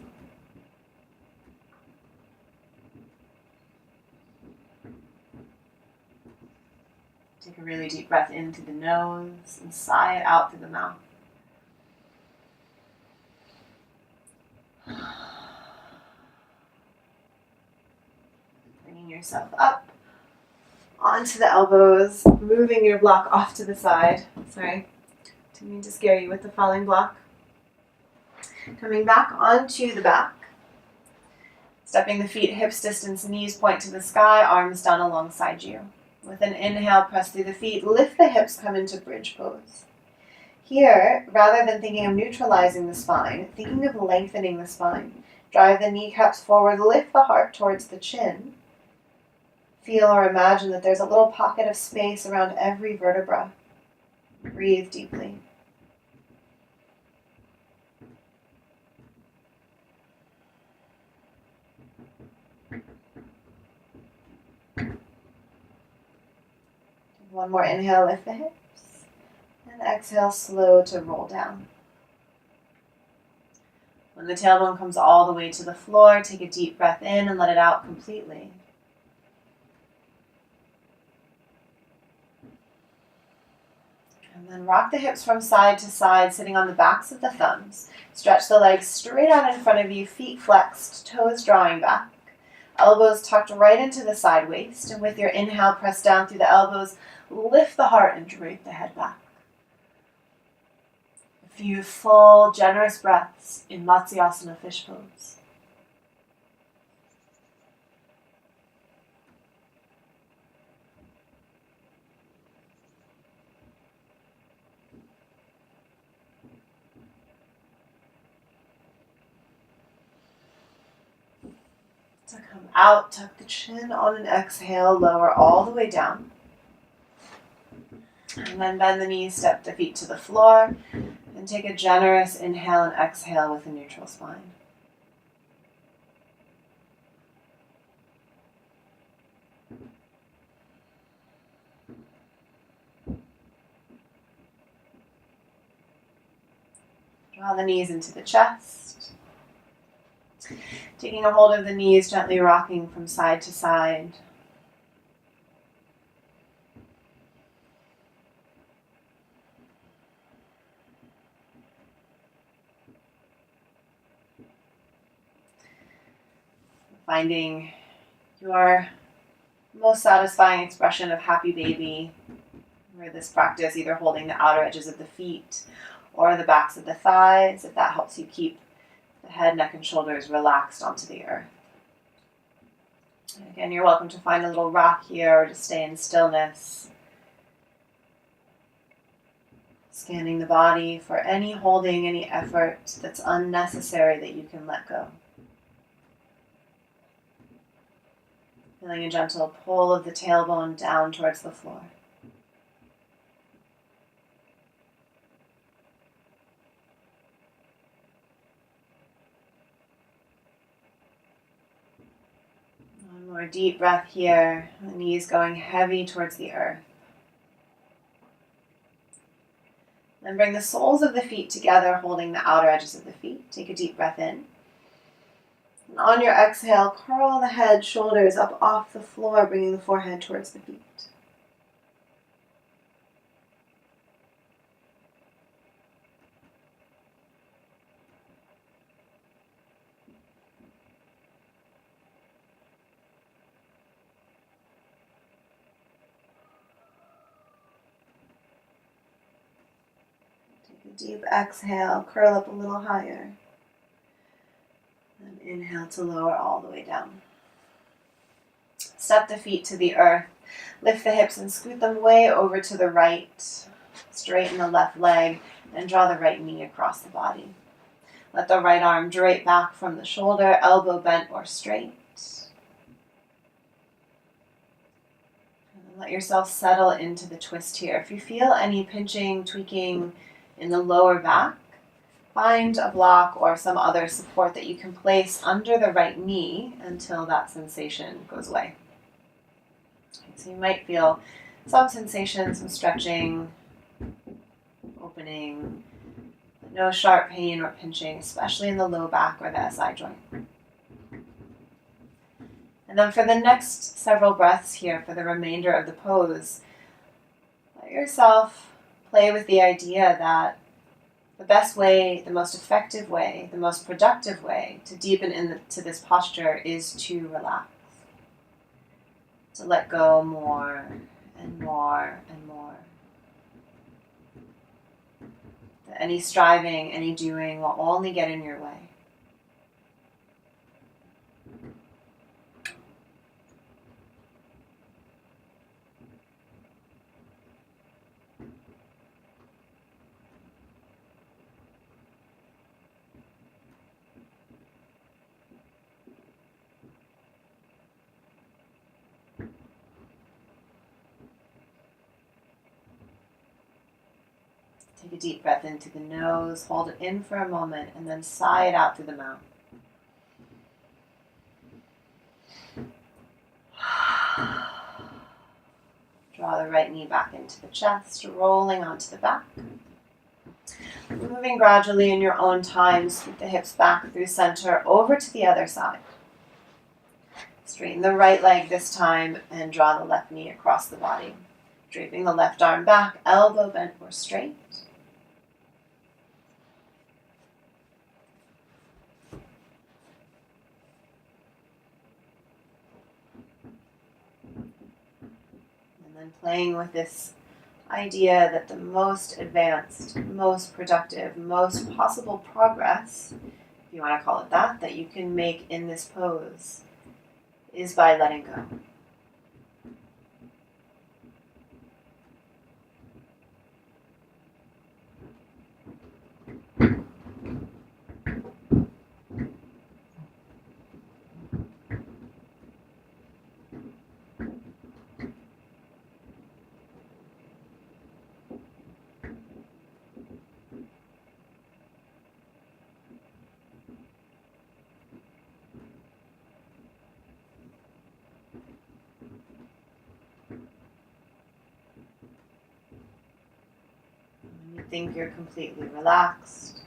Take a really deep breath in through the nose and sigh it out through the mouth. Bringing yourself up onto the elbows, moving your block off to the side. Sorry, didn't mean to scare you with the falling block. Coming back onto the back. Stepping the feet hips distance, knees point to the sky, arms down alongside you. With an inhale, press through the feet, lift the hips, come into bridge pose. Here, rather than thinking of neutralizing the spine, thinking of lengthening the spine. Drive the kneecaps forward, lift the heart towards the chin. Feel or imagine that there's a little pocket of space around every vertebra. Breathe deeply. One more inhale, lift the hips. And exhale, slow to roll down. When the tailbone comes all the way to the floor, take a deep breath in and let it out completely. And then rock the hips from side to side, sitting on the backs of the thumbs. Stretch the legs straight out in front of you, feet flexed, toes drawing back. Elbows tucked right into the side waist. And with your inhale, press down through the elbows, lift the heart and drape the head back. A few full, generous breaths in Matsyasana fish pose. So come out, tuck the chin on an exhale, lower all the way down. And then bend the knees, step the feet to the floor, and take a generous inhale and exhale with a neutral spine. Draw the knees into the chest. Taking a hold of the knees, gently rocking from side to side. Finding your most satisfying expression of happy baby, where this practice, either holding the outer edges of the feet or the backs of the thighs, if that helps you keep the head, neck, and shoulders relaxed onto the earth. And again, you're welcome to find a little rock here or to stay in stillness. Scanning the body for any holding, any effort that's unnecessary that you can let go. Feeling a gentle pull of the tailbone down towards the floor. One more deep breath here, the knees going heavy towards the earth. Then bring the soles of the feet together, holding the outer edges of the feet. Take a deep breath in. And on your exhale, curl the head, shoulders up off the floor, bringing the forehead towards the feet. Deep exhale, curl up a little higher. And inhale to lower all the way down. Step the feet to the earth. Lift the hips and scoot them way over to the right. Straighten the left leg and draw the right knee across the body. Let the right arm drape back from the shoulder, elbow bent or straight. And let yourself settle into the twist here. If you feel any pinching, tweaking in the lower back, find a block or some other support that you can place under the right knee until that sensation goes away. So you might feel some sensation, some stretching, opening, but no sharp pain or pinching, especially in the low back or the SI joint. And then for the next several breaths here, for the remainder of the pose, let yourself play with the idea that the best way, the most effective way, the most productive way to deepen into this posture is to relax. To let go more and more and more. That any striving, any doing will only get in your way. Take a deep breath into the nose, hold it in for a moment, and then sigh it out through the mouth. Draw the right knee back into the chest, rolling onto the back. Moving gradually in your own time, scoot the hips back through center, over to the other side. Straighten the right leg this time and draw the left knee across the body. Draping the left arm back, elbow bent or straight. Playing with this idea that the most advanced, most productive, most possible progress, if you want to call it that, that you can make in this pose is by letting go. Think you're completely relaxed,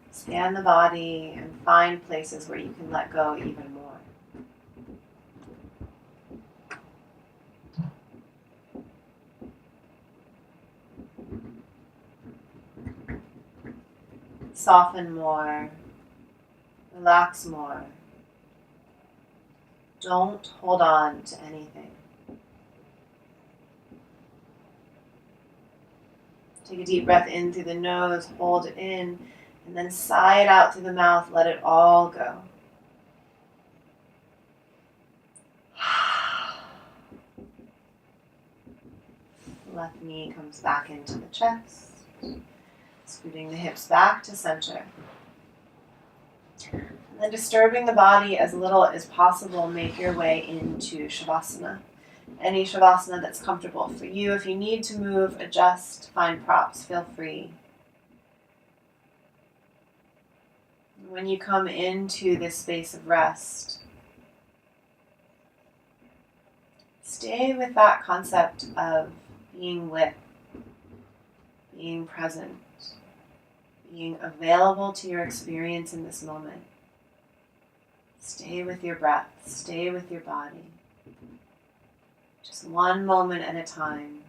scan the body and find places where you can let go even more. Soften more, relax more. Don't hold on to anything. Take a deep breath in through the nose, hold it in, and then sigh it out through the mouth, let it all go. Left knee comes back into the chest, scooting the hips back to center. And then disturbing the body as little as possible, make your way into Shavasana. Any Shavasana that's comfortable for you. If you need to move, adjust, find props, feel free. When you come into this space of rest, stay with that concept of being with, being present. being available to your experience in this moment. Stay with your breath, stay with your body. Just one moment at a time.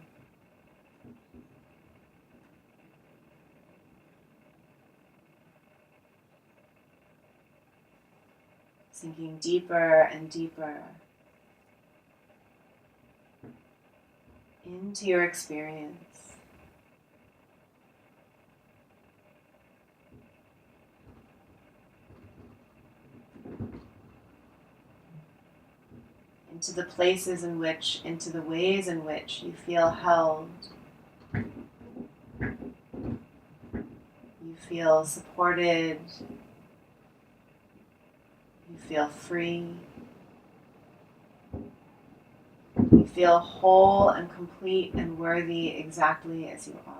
Sinking deeper and deeper into your experience. Into the places in which, into the ways in which you feel held. You feel supported. You feel free. You feel whole and complete and worthy exactly as you are.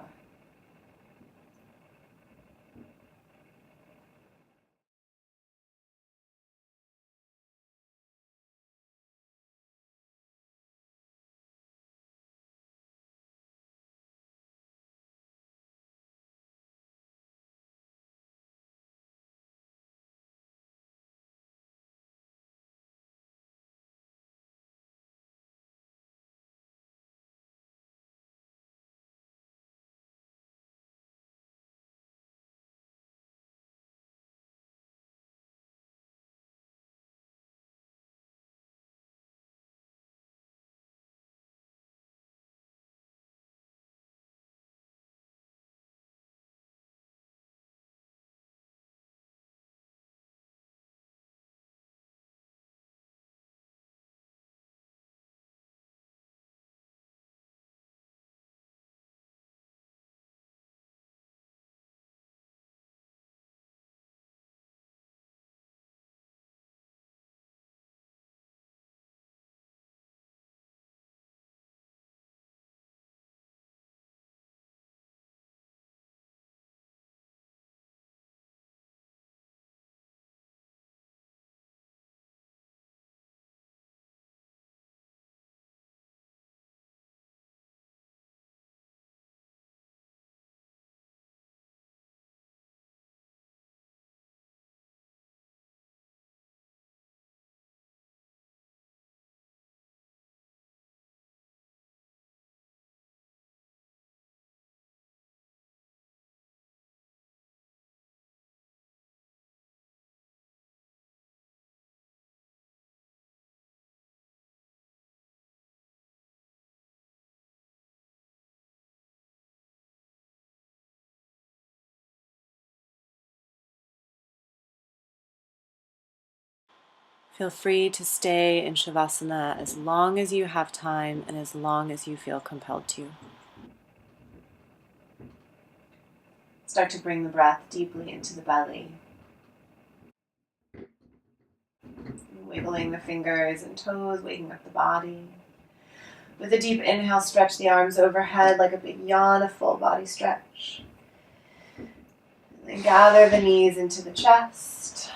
Feel free to stay in Shavasana as long as you have time and as long as you feel compelled to. Start to bring the breath deeply into the belly. Wiggling the fingers and toes, waking up the body. With a deep inhale, stretch the arms overhead like a big yawn, a full body stretch. And then gather the knees into the chest.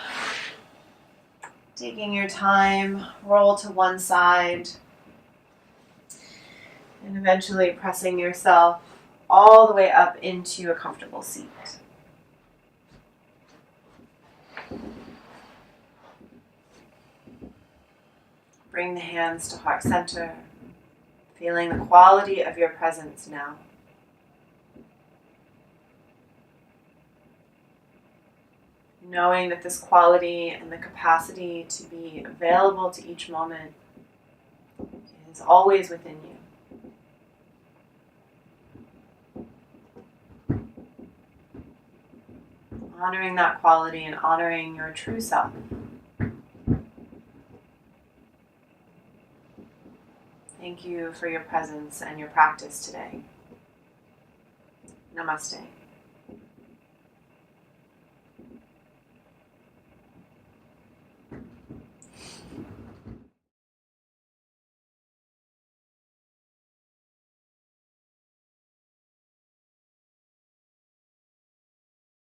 Taking your time, roll to one side. And eventually pressing yourself all the way up into a comfortable seat. Bring the hands to heart center, feeling the quality of your presence now. Knowing that this quality and the capacity to be available to each moment is always within you. Honoring that quality and honoring your true self. Thank you for your presence and your practice today. Namaste.